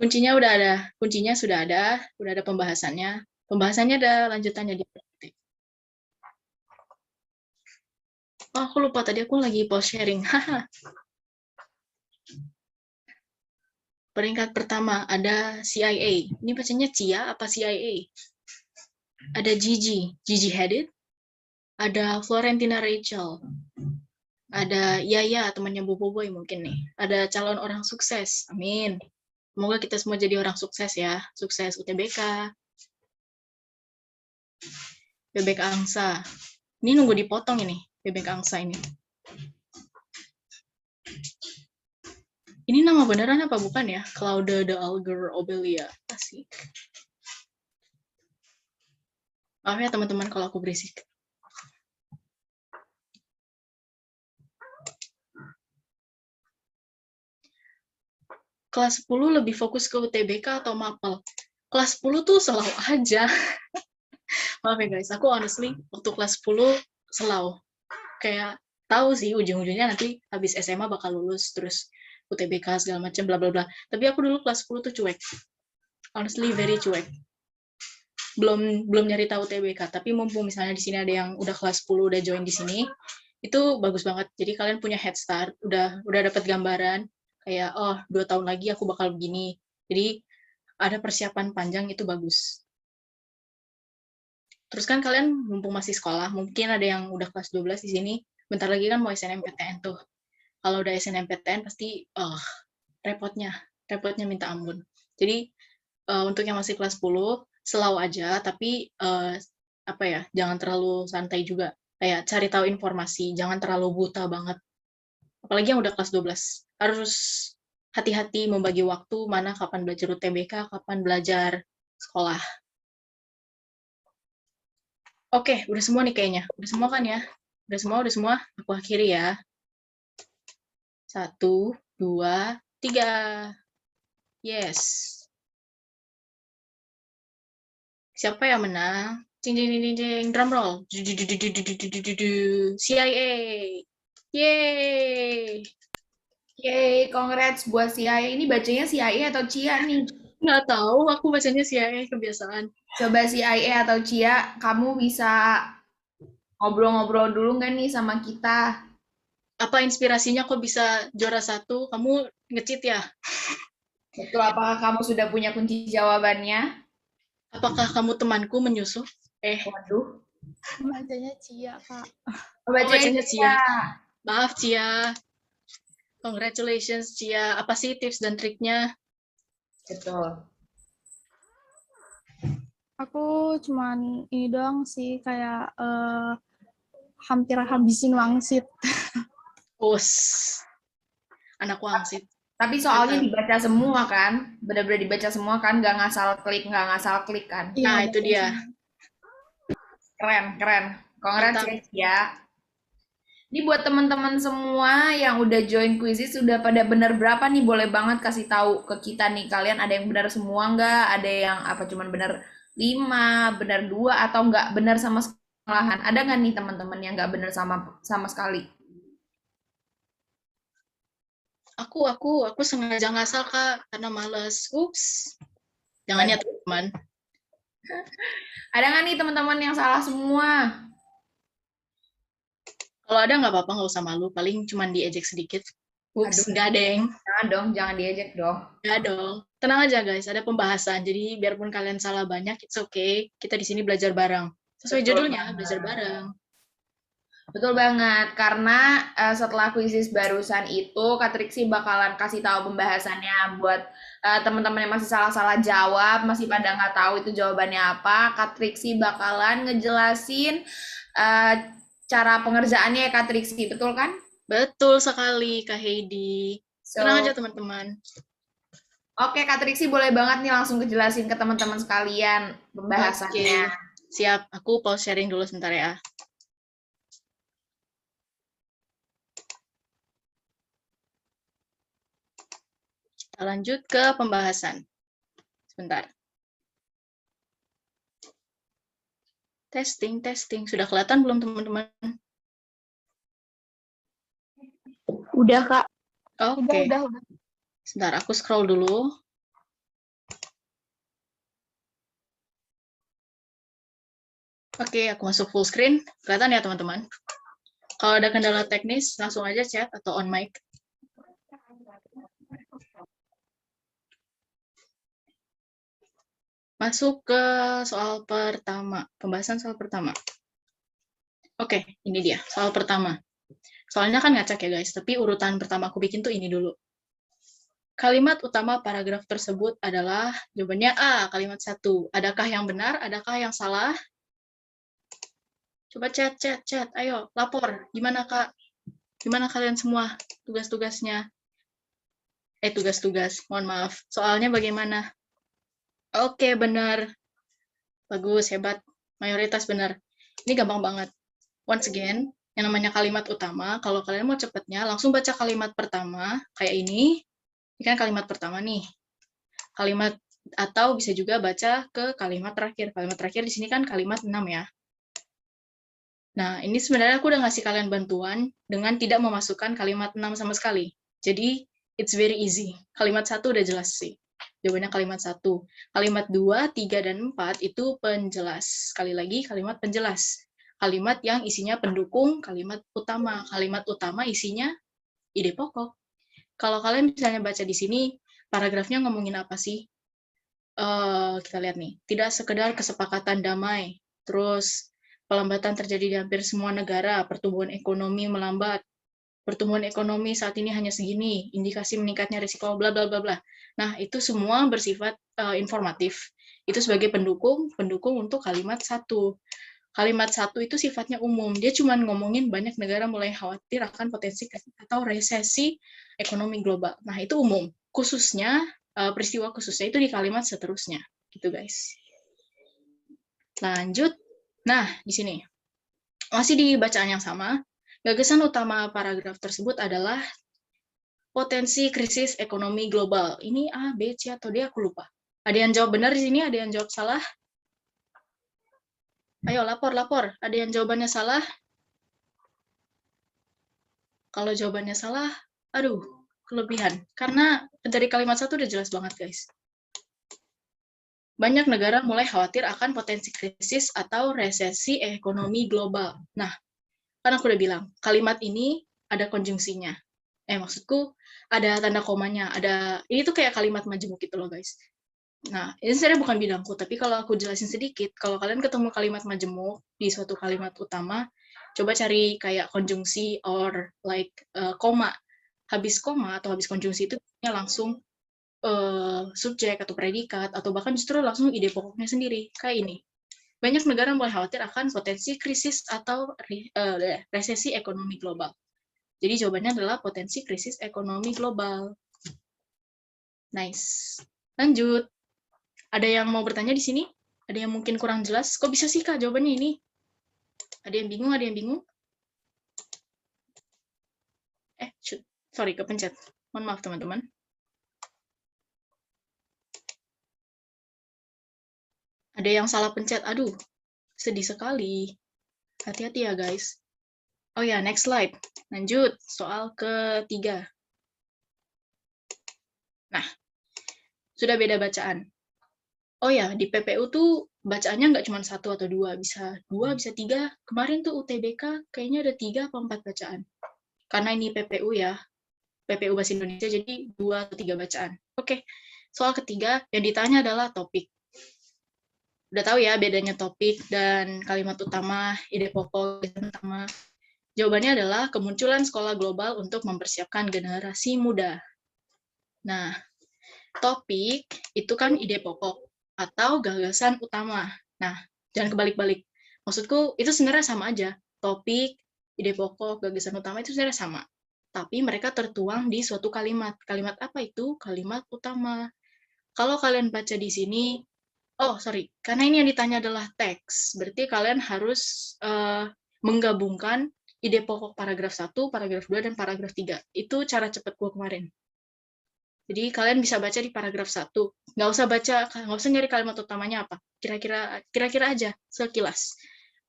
Kuncinya udah ada, kuncinya sudah ada pembahasannya. Pembahasannya ada lanjutannya di praktik. Oh, aku lupa tadi aku lagi post sharing. Peringkat pertama ada CIA. Ini bacanya CIA apa CIA? Ada Gigi Hadid. Ada Florentina Rachel. Ada Yaya, temannya Bobo Boy mungkin nih. Ada calon orang sukses. Amin. Semoga kita semua jadi orang sukses ya. Sukses UTBK. Bebek Angsa. Ini nunggu dipotong ini, Bebek Angsa ini. Ini nama beneran apa bukan ya? Claude de Alger Obelia. Asik. Maaf ya teman-teman kalau aku berisik. Kelas 10 lebih fokus ke UTBK atau MAPEL? Kelas 10 tuh selalu aja. Maaf ya guys, aku honestly waktu kelas 10 selalu. Kayak tahu sih ujung-ujungnya nanti habis SMA bakal lulus, terus UTBK segala macam bla bla bla. Tapi aku dulu kelas 10 tuh cuek. Honestly very cuek. Belum nyari tahu UTBK, tapi mumpung misalnya di sini ada yang udah kelas 10 udah join di sini, itu bagus banget. Jadi kalian punya head start, udah dapat gambaran kayak oh 2 tahun lagi aku bakal begini. Jadi ada persiapan panjang itu bagus. Terus kan kalian mumpung masih sekolah, mungkin ada yang udah kelas 12 di sini, bentar lagi kan mau SNMPTN tuh. Kalau udah SNMPTN pasti repotnya minta ampun. Jadi untuk yang masih kelas 10 slow aja, tapi jangan terlalu santai juga. Kayak cari tahu informasi, jangan terlalu buta banget. Apalagi yang udah kelas 12. Harus hati-hati membagi waktu, mana kapan belajar UTBK, kapan belajar sekolah. Oke, udah semua nih kayaknya. Udah semua kan ya? Udah semua. Aku akhiri ya. 1, 2, 3. Yes. Siapa yang menang? Cing, cing, cing, cing. Drum roll. CIA. Yeay. Yeay, congrats buat CIA. Ini bacanya CIA atau Cia nih? Nggak tahu, aku bacanya CIA kebiasaan. Coba CIA atau Cia, kamu bisa ngobrol-ngobrol dulu nggak nih sama kita? Apa inspirasinya kok bisa juara 1? Kamu nge-cheat ya? Betul, apakah kamu sudah punya kunci jawabannya? Apakah kamu temanku menyusup? Waduh, Bacanya Cia, Kak. bacanya Bacanya Cia. Cia. Maaf, Cia. Congratulations, Cia. Apa sih tips dan triknya? Betul. Aku cuman ini doang sih, kayak hampir habisin wangsit. Us. Anak wangsit. Tapi soalnya Mantap. dibaca semua kan? Benar-benar dibaca semua kan? Nggak ngasal klik kan? Nah, Iya, itu dia. Keren, keren. Congrats Mantap. ya. Ini buat teman-teman semua yang udah join quizzes sudah pada benar berapa nih? Boleh banget kasih tahu ke kita nih. Kalian ada yang benar semua nggak? Ada yang apa cuman benar 5, benar 2 atau nggak benar sama sekali? Ada nggak nih teman-teman yang nggak benar sama sekali? Aku sengaja ngasal, Kak, karena males. Ups. Jangan ya, teman. Ada nggak nih teman-teman yang salah semua? Kalau ada nggak apa-apa, nggak usah malu. Paling cuma diejek sedikit. Ups, Aduh, nggak, Deng. jangan dong, jangan diejek dong. Nggak dong. Tenang aja, guys. Ada pembahasan. Jadi, biarpun kalian salah banyak, it's okay. Kita di sini belajar bareng. Sesuai Betul judulnya, banget. belajar bareng. Betul banget, karena setelah kuisis barusan itu, Kak Triksi bakalan kasih tahu pembahasannya buat teman-teman yang masih salah-salah jawab, masih pada nggak tahu itu jawabannya apa. Kak Triksi bakalan ngejelasin eh, cara pengerjaannya ya Kak Triksi, betul kan? Betul sekali, Kak Heidi. Tenang aja, teman-teman. Oke, Kak Triksi boleh banget nih langsung kejelasin ke teman-teman sekalian pembahasannya. Oke. Siap. Aku pause sharing dulu sebentar ya. Kita lanjut ke pembahasan. Sebentar. Testing, testing. Sudah kelihatan belum, teman-teman? Udah, Kak. Oke. Udah. Sebentar, aku scroll dulu. Oke, aku masuk full screen. Kelihatan ya, teman-teman? Kalau ada kendala teknis, langsung aja chat atau on mic. Masuk ke soal pertama. Pembahasan soal pertama. Oke, ini dia. Soal pertama. Soalnya kan ngacak ya, guys. Tapi urutan pertama aku bikin tuh ini dulu. Kalimat utama paragraf tersebut adalah, jawabannya A, kalimat 1. Adakah yang benar? Adakah yang salah? Coba chat. Ayo, lapor. Gimana, Kak? Gimana kalian semua tugas-tugasnya? Tugas-tugas. Mohon maaf. Soalnya bagaimana? Oke, benar. Bagus, hebat. Mayoritas benar. Ini gampang banget. Once again, yang namanya kalimat utama, kalau kalian mau cepetnya, langsung baca kalimat pertama, kayak ini. Ini kan kalimat pertama nih. Kalimat, atau bisa juga baca ke kalimat terakhir. Kalimat terakhir di sini kan kalimat 6 ya. Nah, ini sebenarnya aku udah ngasih kalian bantuan dengan tidak memasukkan kalimat 6 sama sekali. Jadi, it's very easy. Kalimat 1 udah jelas sih. Jawabannya kalimat 1. Kalimat 2, 3, dan 4 itu penjelas. Sekali lagi, kalimat penjelas. Kalimat yang isinya pendukung kalimat utama. Kalimat utama isinya ide pokok. Kalau kalian misalnya baca di sini, paragrafnya ngomongin apa sih? Kita lihat nih. Tidak sekedar kesepakatan damai. Terus, pelambatan terjadi di hampir semua negara, pertumbuhan ekonomi melambat, pertumbuhan ekonomi saat ini hanya segini, indikasi meningkatnya risiko, bla bla bla bla. Nah, itu semua bersifat informatif. Itu sebagai pendukung untuk kalimat 1. Kalimat 1 itu sifatnya umum. Dia cuma ngomongin banyak negara mulai khawatir akan potensi atau resesi ekonomi global. Nah, itu umum. Khususnya, peristiwa khususnya itu di kalimat seterusnya. Gitu, guys. Lanjut. Nah, di sini. Masih di bacaan yang sama, gagasan utama paragraf tersebut adalah potensi krisis ekonomi global. Ini A, B, C, atau D, aku lupa. Ada yang jawab benar di sini, ada yang jawab salah? Ayo, lapor. Ada yang jawabannya salah? Kalau jawabannya salah, aduh, kelebihan. Karena dari kalimat 1 udah jelas banget, guys. Banyak negara mulai khawatir akan potensi krisis atau resesi ekonomi global. Nah, kan aku udah bilang, kalimat ini ada konjungsinya. Maksudku ada tanda komanya, ini tuh kayak kalimat majemuk gitu loh, guys. Nah, ini sebenarnya bukan bidangku, tapi kalau aku jelasin sedikit, kalau kalian ketemu kalimat majemuk di suatu kalimat utama, coba cari kayak konjungsi or like koma. Habis koma atau habis konjungsi itu langsung subjek atau predikat, atau bahkan justru langsung ide pokoknya sendiri, kayak ini. Banyak negara mulai khawatir akan potensi krisis atau resesi ekonomi global. Jadi jawabannya adalah potensi krisis ekonomi global. Nice. Lanjut. Ada yang mau bertanya di sini? Ada yang mungkin kurang jelas? Kok bisa sih, Kak, jawabannya ini? Ada yang bingung? Ada yang bingung? Sorry, kepencet. Mohon maaf, teman-teman. Ada yang salah pencet. Aduh, sedih sekali. Hati-hati ya, guys. Oh ya, next slide. Lanjut, soal ketiga. Nah, sudah beda bacaan. Oh ya, di PPU tuh bacaannya nggak cuma 1 atau 2, bisa 2, bisa 3. Kemarin tuh UTBK kayaknya ada 3 atau 4 bacaan. Karena ini PPU ya, PPU Bahasa Indonesia, jadi 2 atau 3 bacaan. Oke, soal ketiga yang ditanya adalah topik. Udah tahu ya bedanya topik dan kalimat utama, ide pokok, ide utama. Jawabannya adalah kemunculan sekolah global untuk mempersiapkan generasi muda. Nah, topik itu kan ide pokok atau gagasan utama. Nah, jangan kebalik-balik. Maksudku, itu sebenarnya sama aja. Topik, ide pokok, gagasan utama itu sebenarnya sama. Tapi mereka tertuang di suatu kalimat. Kalimat apa itu? Kalimat utama. Kalau kalian baca di sini, karena ini yang ditanya adalah teks. Berarti kalian harus menggabungkan ide pokok paragraf 1, paragraf 2, dan paragraf 3. Itu cara cepatku kemarin. Jadi kalian bisa baca di paragraf 1. Nggak usah nyari kalimat utamanya apa. Kira-kira aja, sekilas.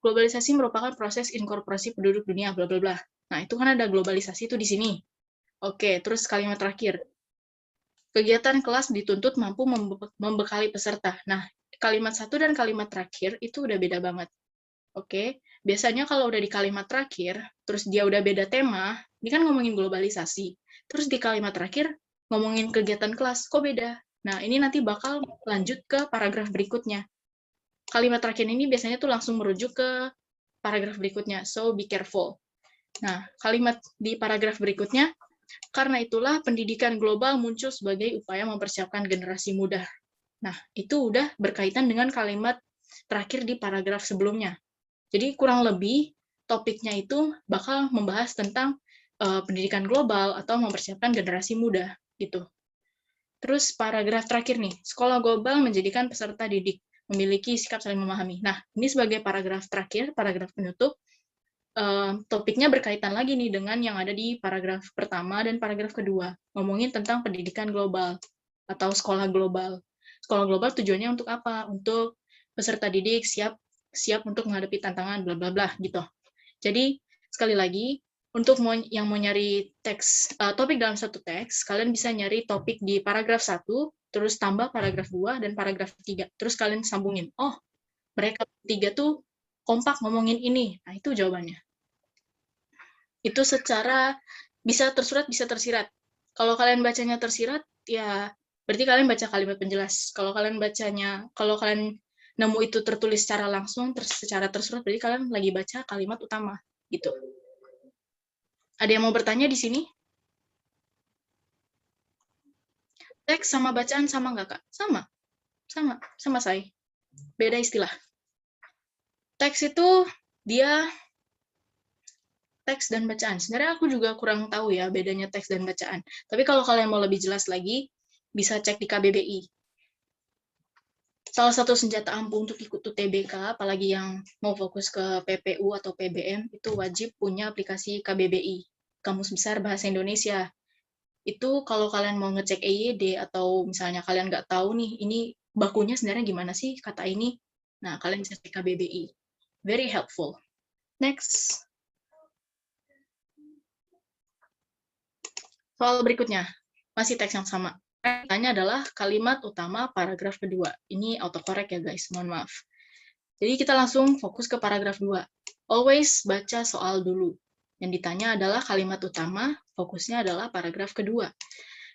Globalisasi merupakan proses inkorporasi penduduk dunia, bla bla bla. Nah, itu kan ada globalisasi itu di sini. Oke, terus kalimat terakhir. Kegiatan kelas dituntut mampu membekali peserta. Nah, kalimat 1 dan kalimat terakhir itu udah beda banget. Oke, biasanya kalau udah di kalimat terakhir, terus dia udah beda tema, ini kan ngomongin globalisasi. Terus di kalimat terakhir, ngomongin kegiatan kelas, kok beda? Nah, ini nanti bakal lanjut ke paragraf berikutnya. Kalimat terakhir ini biasanya tuh langsung merujuk ke paragraf berikutnya, so be careful. Nah, kalimat di paragraf berikutnya, karena itulah pendidikan global muncul sebagai upaya mempersiapkan generasi muda. Nah, itu udah berkaitan dengan kalimat terakhir di paragraf sebelumnya. Jadi kurang lebih topiknya itu bakal membahas tentang pendidikan global atau mempersiapkan generasi muda gitu. Terus paragraf terakhir nih, sekolah global menjadikan peserta didik memiliki sikap saling memahami. Nah, ini sebagai paragraf terakhir, paragraf penutup, topiknya berkaitan lagi nih dengan yang ada di paragraf pertama dan paragraf kedua, ngomongin tentang pendidikan global atau sekolah global. Sekolah global tujuannya untuk apa? Untuk peserta didik siap untuk menghadapi tantangan bla bla bla gitu. Jadi sekali lagi untuk yang mau nyari teks topik dalam satu teks, kalian bisa nyari topik di paragraf 1, terus tambah paragraf 2 dan paragraf 3. Terus kalian sambungin. Oh, mereka 3 tuh kompak ngomongin ini. Nah, itu jawabannya. Itu secara bisa tersurat, bisa tersirat. Kalau kalian bacanya tersirat, ya berarti kalian baca kalimat penjelas. Kalau kalian nemu itu tertulis secara langsung, secara tersurat, berarti kalian lagi baca kalimat utama, gitu. Ada yang mau bertanya di sini? Teks sama bacaan sama nggak, Kak? Sama saya. Beda istilah. Teks itu dia teks dan bacaan. Sebenarnya aku juga kurang tahu ya bedanya teks dan bacaan. Tapi kalau kalian mau lebih jelas lagi, bisa cek di KBBI. Salah satu senjata ampuh untuk ikut UTBK, apalagi yang mau fokus ke PPU atau PBM, itu wajib punya aplikasi KBBI, Kamus Besar Bahasa Indonesia. Itu kalau kalian mau ngecek EYD atau misalnya kalian nggak tahu nih, ini bakunya sebenarnya gimana sih kata ini, nah kalian bisa cek KBBI. Very helpful. Next. Soal berikutnya, masih teks yang sama. Pertanyaannya adalah kalimat utama paragraf kedua. Ini autocorrect ya guys, mohon maaf. Jadi kita langsung fokus ke paragraf 2. Always baca soal dulu. Yang ditanya adalah kalimat utama, fokusnya adalah paragraf kedua.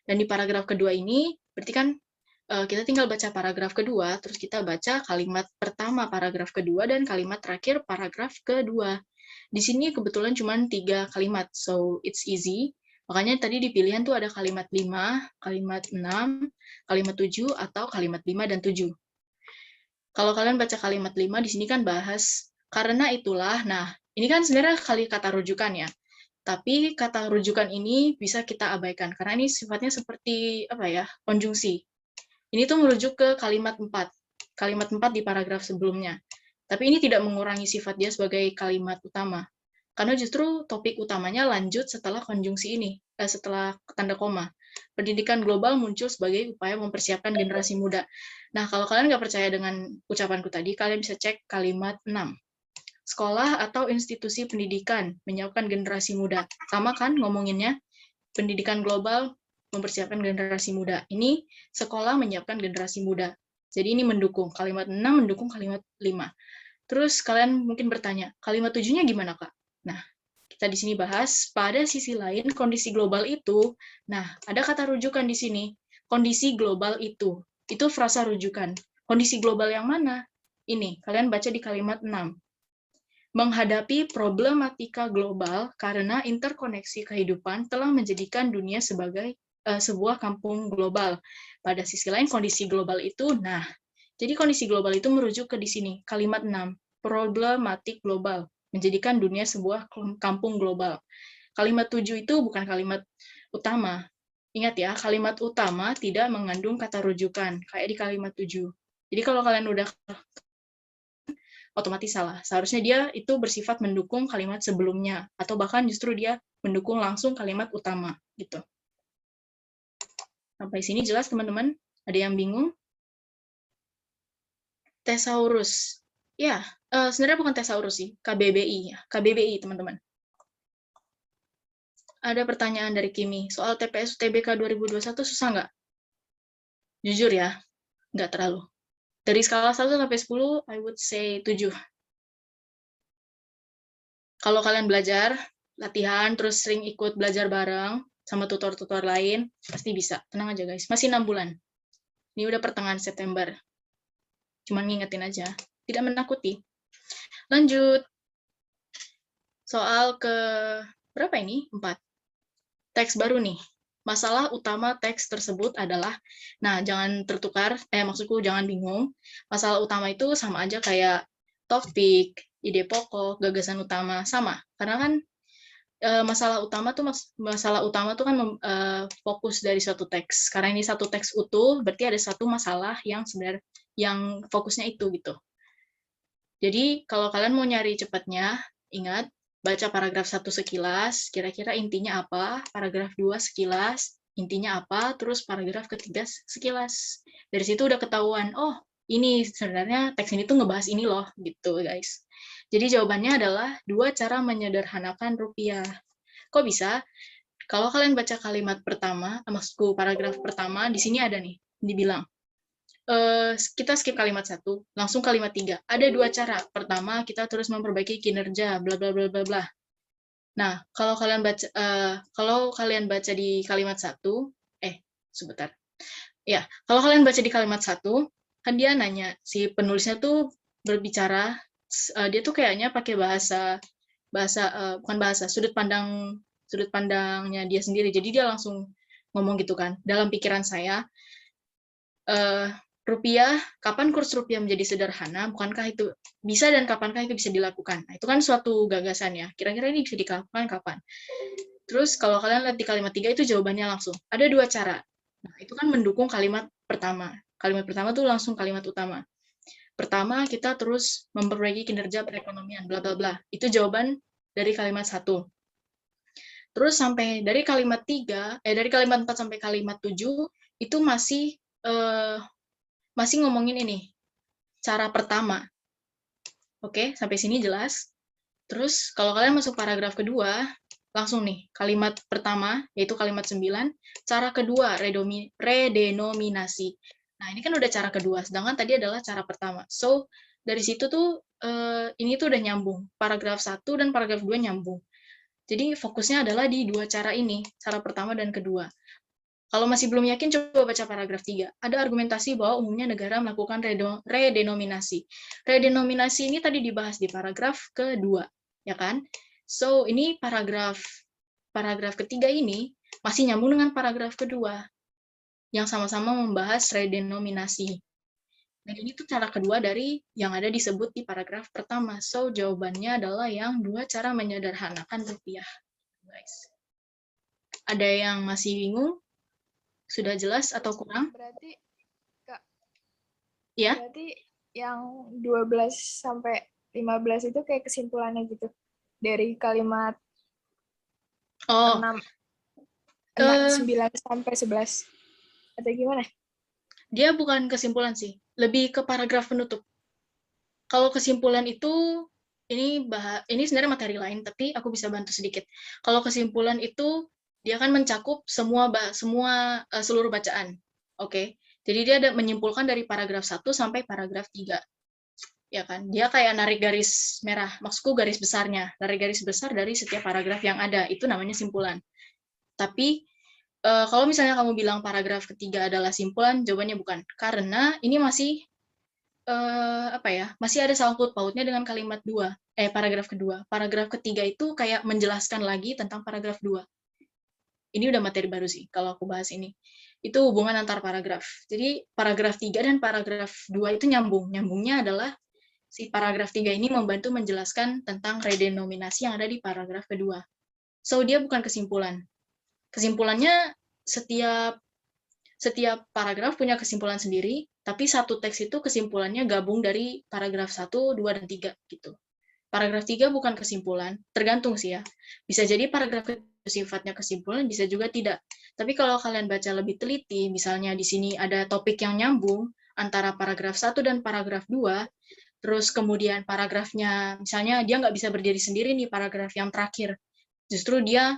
Dan di paragraf kedua ini, berarti kan kita tinggal baca paragraf kedua, terus kita baca kalimat pertama paragraf kedua, dan kalimat terakhir paragraf kedua. Di sini kebetulan cuma 3 kalimat, so it's easy. Makanya tadi di pilihan tuh ada kalimat 5, kalimat 6, kalimat 7, atau kalimat 5 dan 7. Kalau kalian baca kalimat 5, di sini kan bahas karena itulah. Nah, ini kan sebenarnya kata rujukan ya. Tapi kata rujukan ini bisa kita abaikan karena ini sifatnya seperti apa ya? Konjungsi. Ini tuh merujuk ke kalimat 4. Kalimat 4 di paragraf sebelumnya. Tapi ini tidak mengurangi sifat dia sebagai kalimat utama. Karena justru topik utamanya lanjut setelah konjungsi ini, setelah tanda koma. Pendidikan global muncul sebagai upaya mempersiapkan generasi muda. Nah, kalau kalian nggak percaya dengan ucapanku tadi, kalian bisa cek kalimat 6. Sekolah atau institusi pendidikan menyiapkan generasi muda. Sama kan ngomonginnya? Pendidikan global mempersiapkan generasi muda. Ini sekolah menyiapkan generasi muda. Jadi ini mendukung. Kalimat 6 mendukung kalimat 5. Terus kalian mungkin bertanya, kalimat 7-nya gimana, Kak? Nah, kita di sini bahas pada sisi lain kondisi global itu. Nah, ada kata rujukan di sini. Kondisi global itu. Itu frasa rujukan. Kondisi global yang mana? Ini, kalian baca di kalimat 6. Menghadapi problematika global karena interkoneksi kehidupan telah menjadikan dunia sebagai sebuah kampung global. Pada sisi lain, kondisi global itu, nah, jadi kondisi global itu merujuk ke di sini, kalimat 6, problematik global, menjadikan dunia sebuah kampung global. Kalimat 7 itu bukan kalimat utama. Ingat ya, kalimat utama tidak mengandung kata rujukan, kayak di kalimat 7. Jadi kalau kalian udah otomatis salah. Seharusnya dia itu bersifat mendukung kalimat sebelumnya, atau bahkan justru dia mendukung langsung kalimat utama, gitu. Sampai sini jelas, teman-teman? Ada yang bingung? Thesaurus. Ya, sebenarnya bukan thesaurus sih, KBBI. KBBI, teman-teman. Ada pertanyaan dari Kimi, soal TPS UTBK 2021 susah nggak? Jujur ya, nggak terlalu. Dari skala 1 sampai 10, I would say 7. Kalau kalian belajar, latihan, terus sering ikut belajar bareng, sama tutor-tutor lain, pasti bisa. Tenang aja, guys. Masih 6 bulan. Ini udah pertengahan September. Cuman ngingetin aja. Tidak menakuti. Lanjut. Soal ke berapa ini? 4. Teks baru nih. Masalah utama teks tersebut adalah, nah jangan tertukar, maksudku jangan bingung. Masalah utama itu sama aja kayak topik, ide pokok, gagasan utama, sama. Karena kan masalah utama tuh kan fokus dari suatu teks. Karena ini satu teks utuh, berarti ada satu masalah yang sebenarnya yang fokusnya itu gitu. Jadi kalau kalian mau nyari cepatnya, ingat baca paragraf 1 sekilas, kira-kira intinya apa, paragraf 2 sekilas, intinya apa, terus paragraf ketiga sekilas. Dari situ udah ketahuan, oh ini sebenarnya teks ini tuh ngebahas ini loh, gitu guys. Jadi jawabannya adalah 2 cara menyederhanakan rupiah. Kok bisa? Kalau kalian baca kalimat pertama, maksudku paragraf pertama, di sini ada nih, dibilang, kita skip kalimat 1, langsung kalimat 3. Ada 2 cara. Pertama, kita terus memperbaiki kinerja, bla bla bla bla bla. Nah, kalau kalian baca di kalimat 1, sebentar. Ya, kalau kalian baca di kalimat 1, kan dia nanya, si penulisnya tuh berbicara, dia tuh kayaknya pakai sudut pandangnya dia sendiri. Jadi dia langsung ngomong gitu kan. Dalam pikiran saya, rupiah, kapan kurs rupiah menjadi sederhana, bukankah itu bisa dan kapankah itu bisa dilakukan? Nah, itu kan suatu gagasan ya. Kira-kira ini bisa dilakukan kapan? Terus kalau kalian lihat di kalimat 3 itu jawabannya langsung. Ada 2 cara. Nah, itu kan mendukung kalimat pertama. Kalimat pertama tuh langsung kalimat utama. Pertama, kita terus memperbaiki kinerja perekonomian, bla bla bla. Itu jawaban dari kalimat 1. Terus sampai dari kalimat 4 sampai kalimat 7 itu masih ngomongin ini, cara pertama. Oke, sampai sini jelas. Terus, kalau kalian masuk paragraf kedua, Langsung nih, kalimat pertama, yaitu kalimat 9, cara kedua, redenominasi. Nah, ini kan udah cara kedua, sedangkan tadi adalah cara pertama. So, dari situ tuh, ini tuh udah nyambung. Paragraf 1 dan paragraf 2 nyambung. Jadi, fokusnya adalah di dua cara ini, cara pertama dan kedua. Kalau masih belum yakin, coba baca paragraf 3. Ada argumentasi bahwa umumnya negara melakukan redenominasi. Redenominasi ini tadi dibahas di paragraf kedua, ya kan? So, ini paragraf ketiga ini masih nyambung dengan paragraf kedua, yang sama-sama membahas redenominasi. Dan ini tuh cara kedua dari yang ada disebut di paragraf pertama. So, jawabannya adalah yang dua cara menyederhanakan rupiah. Guys. Ada yang masih bingung? Sudah jelas atau kurang? Berarti, Kak, Ya? berarti yang 12 sampai 15 itu kayak kesimpulannya gitu. Dari kalimat Oh, 6, eh, 9 sampai 11. Atau gimana? dia bukan kesimpulan sih, lebih ke paragraf penutup. Kalau kesimpulan itu, ini sebenarnya materi lain, tapi aku bisa bantu sedikit. Kalau kesimpulan itu, dia akan mencakup seluruh bacaan. Oke. Jadi dia ada menyimpulkan dari paragraf 1 sampai paragraf 3. Ya kan? Dia kayak narik garis merah, maksudku garis besarnya, narik garis besar dari setiap paragraf yang ada, itu namanya simpulan. Tapi kalau misalnya kamu bilang paragraf ketiga adalah simpulan, jawabannya bukan. Karena ini masih masih ada sangkut pautnya dengan kalimat paragraf kedua. Paragraf ketiga itu kayak menjelaskan lagi tentang paragraf 2. Ini udah materi baru sih kalau aku bahas ini. Itu hubungan antar paragraf. Jadi paragraf 3 dan paragraf 2 itu nyambung. Nyambungnya adalah si paragraf 3 ini membantu menjelaskan tentang redenominasi yang ada di paragraf kedua. So, dia bukan kesimpulan. Kesimpulannya setiap paragraf punya kesimpulan sendiri, tapi satu teks itu kesimpulannya gabung dari paragraf 1, 2, dan 3 gitu. Paragraf 3 bukan kesimpulan, tergantung sih ya. Bisa jadi paragraf itu sifatnya kesimpulan, bisa juga tidak. Tapi kalau kalian baca lebih teliti, misalnya di sini ada topik yang nyambung antara paragraf 1 dan paragraf 2, terus kemudian paragrafnya, misalnya dia nggak bisa berdiri sendiri nih paragraf yang terakhir. Justru dia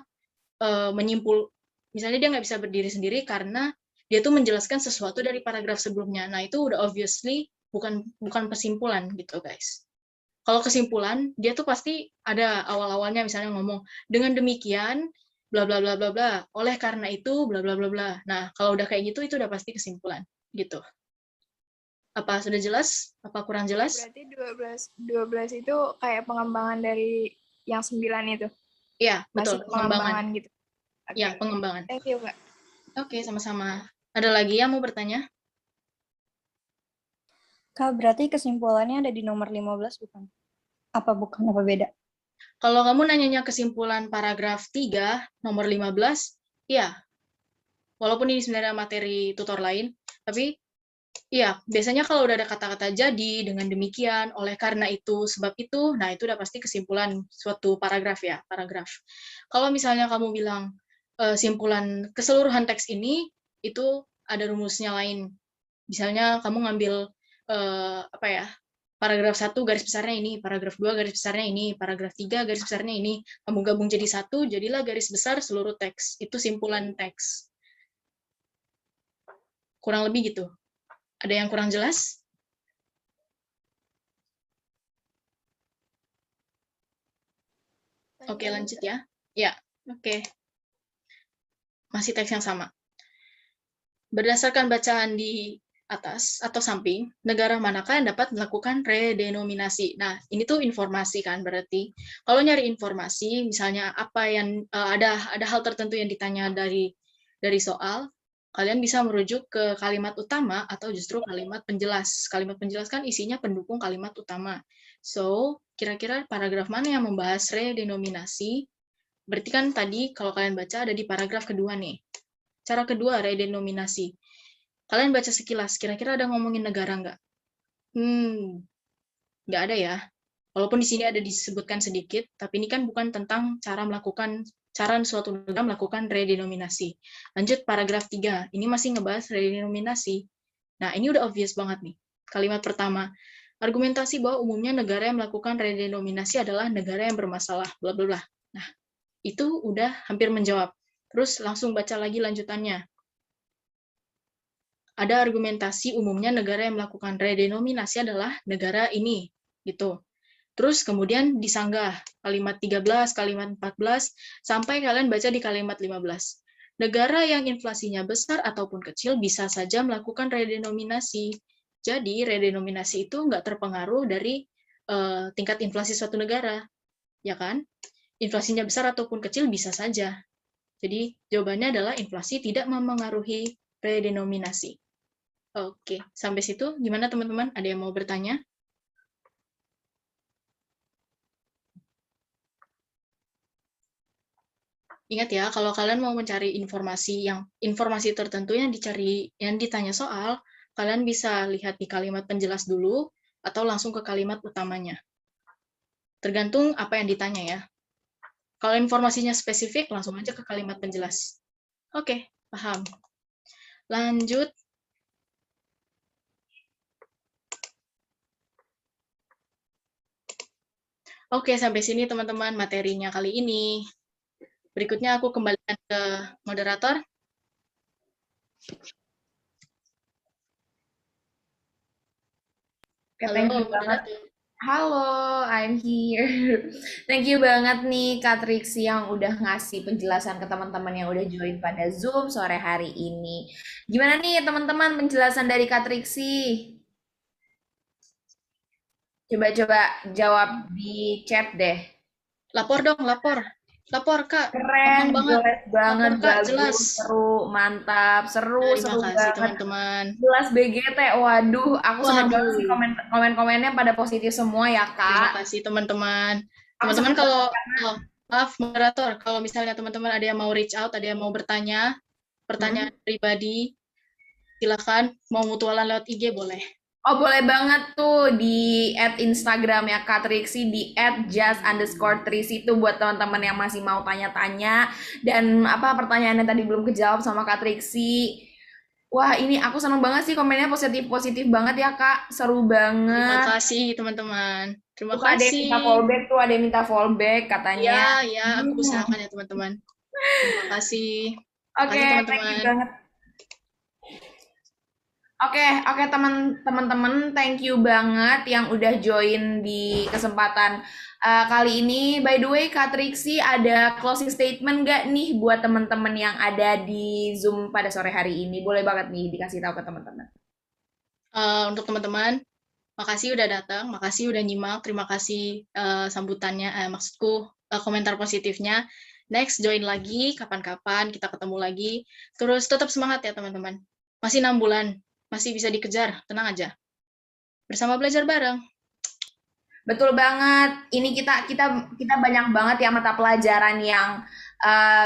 misalnya dia nggak bisa berdiri sendiri karena dia tuh menjelaskan sesuatu dari paragraf sebelumnya. Nah, itu udah obviously bukan kesimpulan gitu, guys. Kalau kesimpulan, dia tuh pasti ada awal-awalnya misalnya ngomong, dengan demikian, bla bla bla bla bla, oleh karena itu, bla bla bla bla. Nah, kalau udah kayak gitu, itu udah pasti kesimpulan, gitu. Apa sudah jelas? Apa kurang jelas? Berarti 12 itu kayak pengembangan dari yang 9 itu. Iya, Masih betul. pengembangan gitu. Ya, pengembangan. Thank you, Kak. Oke, sama-sama. Ada lagi yang mau bertanya? Kak, berarti kesimpulannya ada di nomor 15 bukan? Apa bukan? Apa beda? Kalau kamu nanyanya kesimpulan paragraf 3, nomor 15, iya. Walaupun ini sebenarnya materi tutor lain, tapi iya, biasanya kalau udah ada kata-kata jadi, dengan demikian, oleh karena itu, sebab itu, nah itu udah pasti kesimpulan suatu paragraf ya, paragraf. Kalau misalnya kamu bilang simpulan keseluruhan teks ini, itu ada rumusnya lain. Misalnya kamu ngambil paragraf 1 garis besarnya ini, paragraf 2 garis besarnya ini, paragraf 3 garis besarnya ini, kamu gabung jadi satu, jadilah garis besar seluruh teks. Itu simpulan teks. Kurang lebih gitu. Ada yang kurang jelas? Oke, lanjut ya. Ya, oke. Masih teks yang sama. Berdasarkan bacaan di atas atau samping, negara manakah yang dapat melakukan redenominasi? Nah, ini tuh informasi kan berarti. Kalau nyari informasi, misalnya apa yang ada hal tertentu yang ditanya dari soal, kalian bisa merujuk ke kalimat utama atau justru kalimat penjelas. Kalimat penjelas kan isinya pendukung kalimat utama. So, kira-kira paragraf mana yang membahas redenominasi? Berarti kan tadi kalau kalian baca ada di paragraf kedua nih. Cara kedua, redenominasi. Kalian baca sekilas, kira-kira ada ngomongin negara nggak? Nggak ada ya. Walaupun di sini ada disebutkan sedikit, tapi ini kan bukan tentang cara suatu negara melakukan redenominasi. Lanjut paragraf 3, ini masih ngebahas redenominasi. Nah, ini udah obvious banget nih. Kalimat pertama, argumentasi bahwa umumnya negara yang melakukan redenominasi adalah negara yang bermasalah, bla bla bla. Nah, Itu udah hampir menjawab. Terus langsung baca lagi lanjutannya. Ada argumentasi umumnya negara yang melakukan redenominasi adalah negara ini, gitu. Terus kemudian disanggah kalimat 13, kalimat 14, sampai kalian baca di kalimat 15. Negara yang inflasinya besar ataupun kecil bisa saja melakukan redenominasi. Jadi redenominasi itu nggak terpengaruh dari tingkat inflasi suatu negara, ya kan? Inflasinya besar ataupun kecil bisa saja. Jadi jawabannya adalah inflasi tidak memengaruhi redenominasi. Oke, sampai situ gimana teman-teman? Ada yang mau bertanya? Ingat ya, kalau kalian mau mencari informasi tertentu yang ditanya soal, kalian bisa lihat di kalimat penjelas dulu atau langsung ke kalimat utamanya. Tergantung apa yang ditanya ya. Kalau informasinya spesifik, langsung aja ke kalimat penjelas. Oke, paham. Lanjut. Oke, sampai sini teman-teman materinya kali ini. Berikutnya aku kembalikan ke moderator. Halo, moderator. Halo, I'm here. Thank you banget nih Kak Triksi yang udah ngasih penjelasan ke teman-teman yang udah join pada Zoom sore hari ini. Gimana nih teman-teman penjelasan dari Kak Triksi? Coba-coba jawab di chat deh. Lapor dong, lapor. Lapor, Kak. Keren, jelas banget, lapor, Kak, bagus, jelas. seru, mantap, seru Terima kasih banget. teman-teman. Jelas BGT, waduh, aku senang banget sih komen-komennya pada positif semua ya, Kak. Terima kasih teman-teman. Teman-teman kalau maaf moderator, kalau misalnya teman-teman ada yang mau reach out, ada yang mau bertanya, pertanyaan pribadi, silakan. Mau mutualan lewat IG boleh. Oh, boleh banget tuh di @Instagram ya Kak Triksi, di @just_Triksi itu buat teman-teman yang masih mau tanya-tanya dan apa pertanyaannya tadi belum kejawab sama Kak Triksi. Wah, ini aku seneng banget sih komennya positif banget ya Kak, seru banget. Terima kasih teman-man. Terima Tuh, ada yang minta kasih. fallback tuh, ada yang minta fallback katanya. Ya, aku usahakan ya teman-teman. Terima kasih. Oke, teman-teman. thank you banget. Oke, teman-teman, thank you banget yang udah join di kesempatan kali ini. By the way, Kak Triksi ada closing statement nggak nih buat teman-teman yang ada di Zoom pada sore hari ini? Boleh banget nih dikasih tahu ke teman-teman. Untuk teman-teman, makasih udah datang, makasih udah nyimak, terima kasih sambutannya, maksudku komentar positifnya. Next, join lagi, kapan-kapan kita ketemu lagi. Terus tetap semangat ya teman-teman. Masih 6 bulan. Masih bisa dikejar, tenang aja. Bersama belajar bareng. Betul banget. Ini kita banyak banget ya mata pelajaran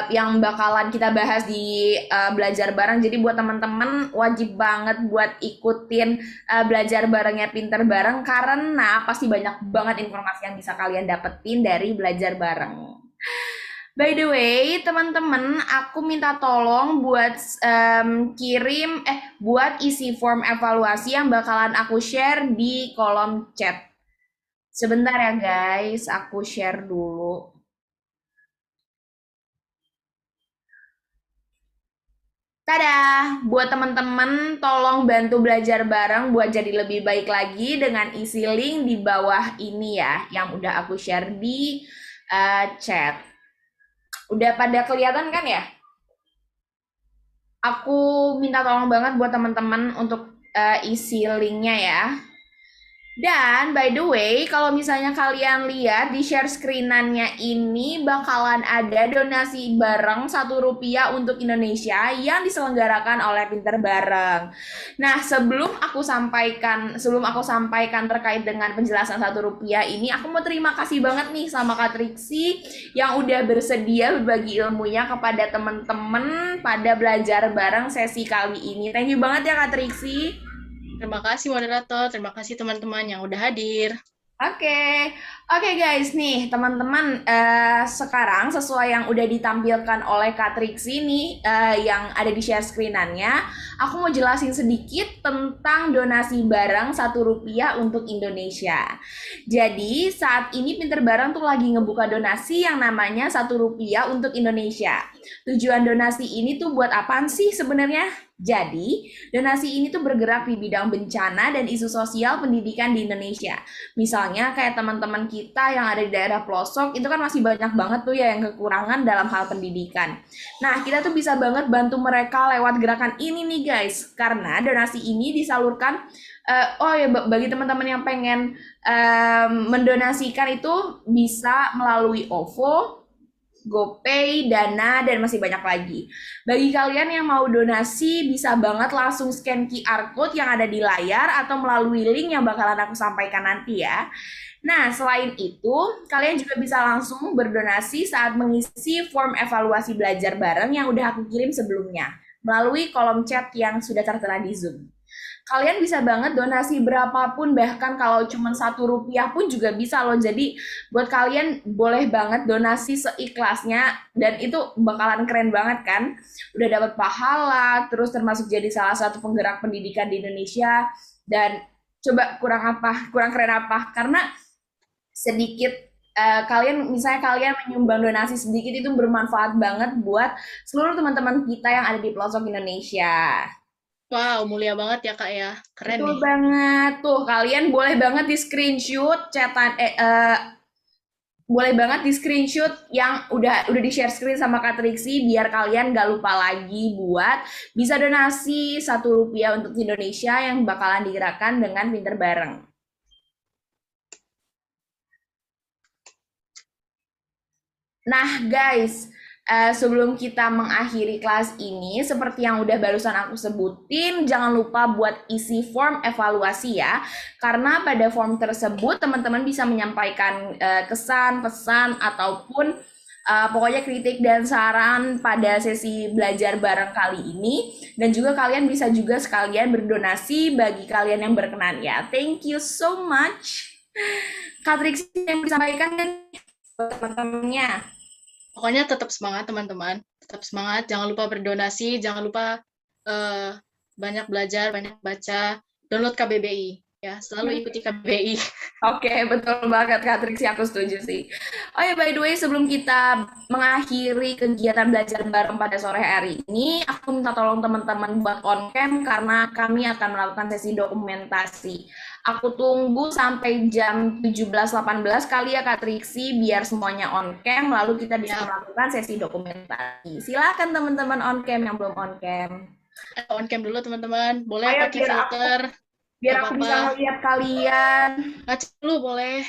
yang bakalan kita bahas di belajar bareng. Jadi buat teman-teman wajib banget buat ikutin belajar barengnya Pinter Bareng karena pasti banyak banget informasi yang bisa kalian dapetin dari belajar bareng. By the way, teman-teman, aku minta tolong buat buat isi form evaluasi yang bakalan aku share di kolom chat. Sebentar ya guys, aku share dulu. Tada, buat teman-teman tolong bantu belajar bareng buat jadi lebih baik lagi dengan isi link di bawah ini ya, yang udah aku share di chat. Udah pada kelihatan kan ya? Aku minta tolong banget buat teman-teman untuk isi linknya ya. Dan by the way, kalau misalnya kalian lihat di share screen-annya ini bakalan ada donasi bareng Rp1 untuk Indonesia yang diselenggarakan oleh Pinter Bareng. Nah, sebelum aku sampaikan terkait dengan penjelasan Rp1 ini, aku mau terima kasih banget nih sama Kak Triksi yang udah bersedia berbagi ilmunya kepada teman-teman pada belajar bareng sesi kali ini. Thank you banget ya Kak Triksi. Terima kasih moderator, terima kasih teman-teman yang udah hadir. Oke, oke guys, nih teman-teman, sekarang sesuai yang udah ditampilkan oleh Kak Triksi nih, yang ada di share screen-annya, aku mau jelasin sedikit tentang donasi barang Rp1 untuk Indonesia. Jadi saat ini Pinter Barang tuh lagi ngebuka donasi yang namanya Rp1 untuk Indonesia. Tujuan donasi ini tuh buat apaan sih sebenarnya? Jadi, donasi ini tuh bergerak di bidang bencana dan isu sosial pendidikan di Indonesia. Misalnya kayak teman-teman kita yang ada di daerah pelosok itu kan masih banyak banget tuh ya yang kekurangan dalam hal pendidikan. Nah, kita tuh bisa banget bantu mereka lewat gerakan ini nih guys. Karena donasi ini disalurkan oh ya bagi teman-teman yang pengen mendonasikan itu bisa melalui OVO, GoPay, Dana, dan masih banyak lagi. Bagi kalian yang mau donasi, bisa banget langsung scan QR Code yang ada di layar atau melalui link yang bakalan aku sampaikan nanti ya. Nah, selain itu, kalian juga bisa langsung berdonasi saat mengisi form evaluasi belajar bareng yang udah aku kirim sebelumnya, melalui kolom chat yang sudah tertera di Zoom. Kalian bisa banget donasi berapapun, bahkan kalau cuma Rp1 pun juga bisa loh. Jadi buat kalian boleh banget donasi seikhlasnya dan itu bakalan keren banget kan. Udah dapat pahala, terus termasuk jadi salah satu penggerak pendidikan di Indonesia. Dan coba kurang keren apa? Karena sedikit kalian misalnya kalian menyumbang donasi sedikit itu bermanfaat banget buat seluruh teman-teman kita yang ada di pelosok Indonesia. Wow, mulia banget ya Kak ya. Keren Betul nih. banget. Tuh, kalian boleh banget di screenshot chatan boleh banget di screenshot yang udah di share screen sama Kak Triksi biar kalian gak lupa lagi buat bisa donasi Rp1 untuk Indonesia yang bakalan digerakkan dengan Pinter Bareng. Nah, guys, sebelum kita mengakhiri kelas ini, seperti yang udah barusan aku sebutin, jangan lupa buat isi form evaluasi ya. Karena pada form tersebut, teman-teman bisa menyampaikan kesan, pesan, ataupun pokoknya kritik dan saran pada sesi belajar bareng kali ini. Dan juga kalian bisa juga sekalian berdonasi bagi kalian yang berkenan ya. Thank you so much. Kak Triksi yang disampaikan kan buat teman-temannya. Pokoknya tetap semangat teman-teman. Tetap semangat, jangan lupa berdonasi, jangan lupa banyak belajar, banyak baca, download KBBI ya, selalu ikuti KBBI. Oke, betul banget Kak Triksi, aku setuju sih. Oh ya, by the way, sebelum kita mengakhiri kegiatan belajar bareng pada sore hari ini, aku minta tolong teman-teman buat on cam karena kami akan melakukan sesi dokumentasi. Aku tunggu sampai jam 17.18 kali ya Kak Triksi, biar semuanya on cam, lalu kita bisa melakukan sesi dokumentasi. Silakan teman-teman on cam yang belum on cam. On cam dulu teman-teman, boleh pakai filter. Biar aku bisa ngeliat kalian. Ngaca dulu boleh.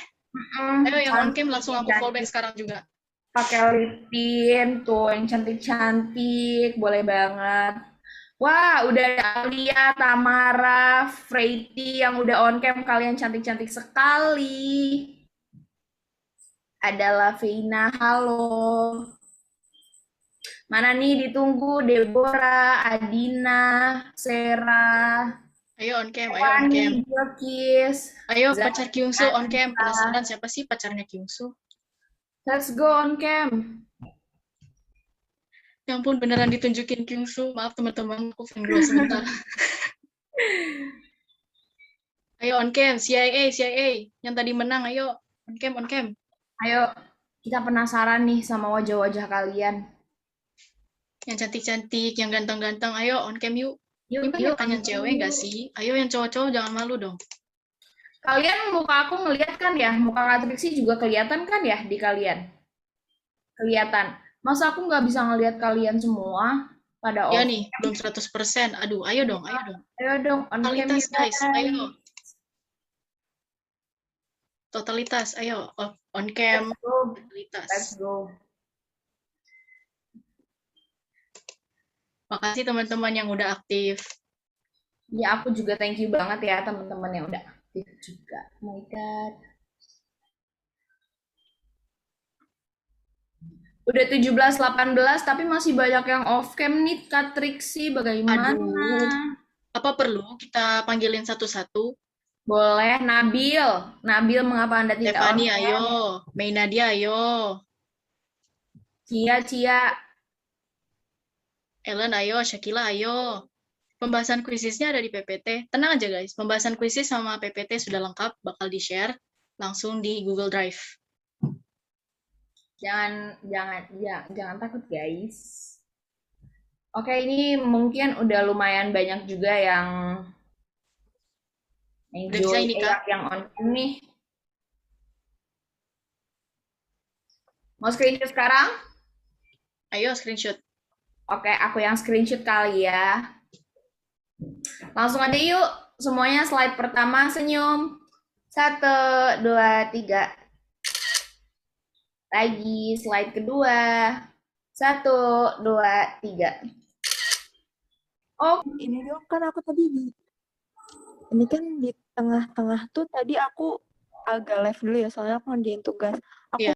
Ayo yang on cam langsung aku fallback sekarang juga. Pakai lip tint tuh yang cantik-cantik, boleh banget. Wah, udah ada Alia, Tamara, Freity yang udah on cam, kalian cantik-cantik sekali. Ada Lavina, halo. Mana nih ditunggu Deborah, Adina, Sarah. Ayo on cam, ayo on cam. Ayo pacar Kyungsu on cam. Penasaran siapa sih pacarnya Kyungsu? Let's go on cam. Ya ampun, beneran ditunjukin Kyungsu. Maaf teman-teman, aku fangirl sebentar. Ayo on cam, CIA. Yang tadi menang, ayo on cam, on cam. Ayo, kita penasaran nih sama wajah-wajah kalian. Yang cantik-cantik, yang ganteng-ganteng, ayo on cam yuk. Ini banyak cewek nggak sih? Ayo yang cowok-cowok jangan malu dong. Kalian muka aku ngeliat kan ya? Muka Kak Triksi juga kelihatan kan ya di kalian? Kelihatan. Masa aku nggak bisa ngeliat kalian semua pada ya nih, belum 100%. Aduh, ayo dong. Ayo dong, totalitas guys, ayo. Totalitas, ayo. On cam, totalitas. Let's go. Makasih teman-teman yang udah aktif. Ya, aku juga thank you banget ya teman-teman yang udah aktif juga. Oh my God. Udah 17.18 tapi masih banyak yang off cam nih Kak Triksi, bagaimana? Aduh. Apa perlu kita panggilin satu-satu? Boleh, Nabil. Nabil, mengapa Anda tidak on? Stefani, ayo. Mei Nadia, ayo. Cia. Ellen, ayo. Shakila, ayo. Pembahasan kuisisnya ada di PPT. Tenang aja guys, pembahasan kuisis sama PPT sudah lengkap, bakal di-share langsung di Google Drive. Jangan takut guys. Oke, ini mungkin udah lumayan banyak juga yang Udah bisa ini, Kak? yang on nih. Mau screenshot sekarang? Ayo screenshot. Oke, aku yang screenshot kali ya. Langsung aja yuk. Semuanya slide pertama senyum. 1, 2, 3. Lagi slide kedua. 1, 2, 3. Oh, Ini dong kan aku tadi ini kan di tengah-tengah tuh tadi aku agak live dulu ya soalnya aku ngerjain tugas. Aku Iya.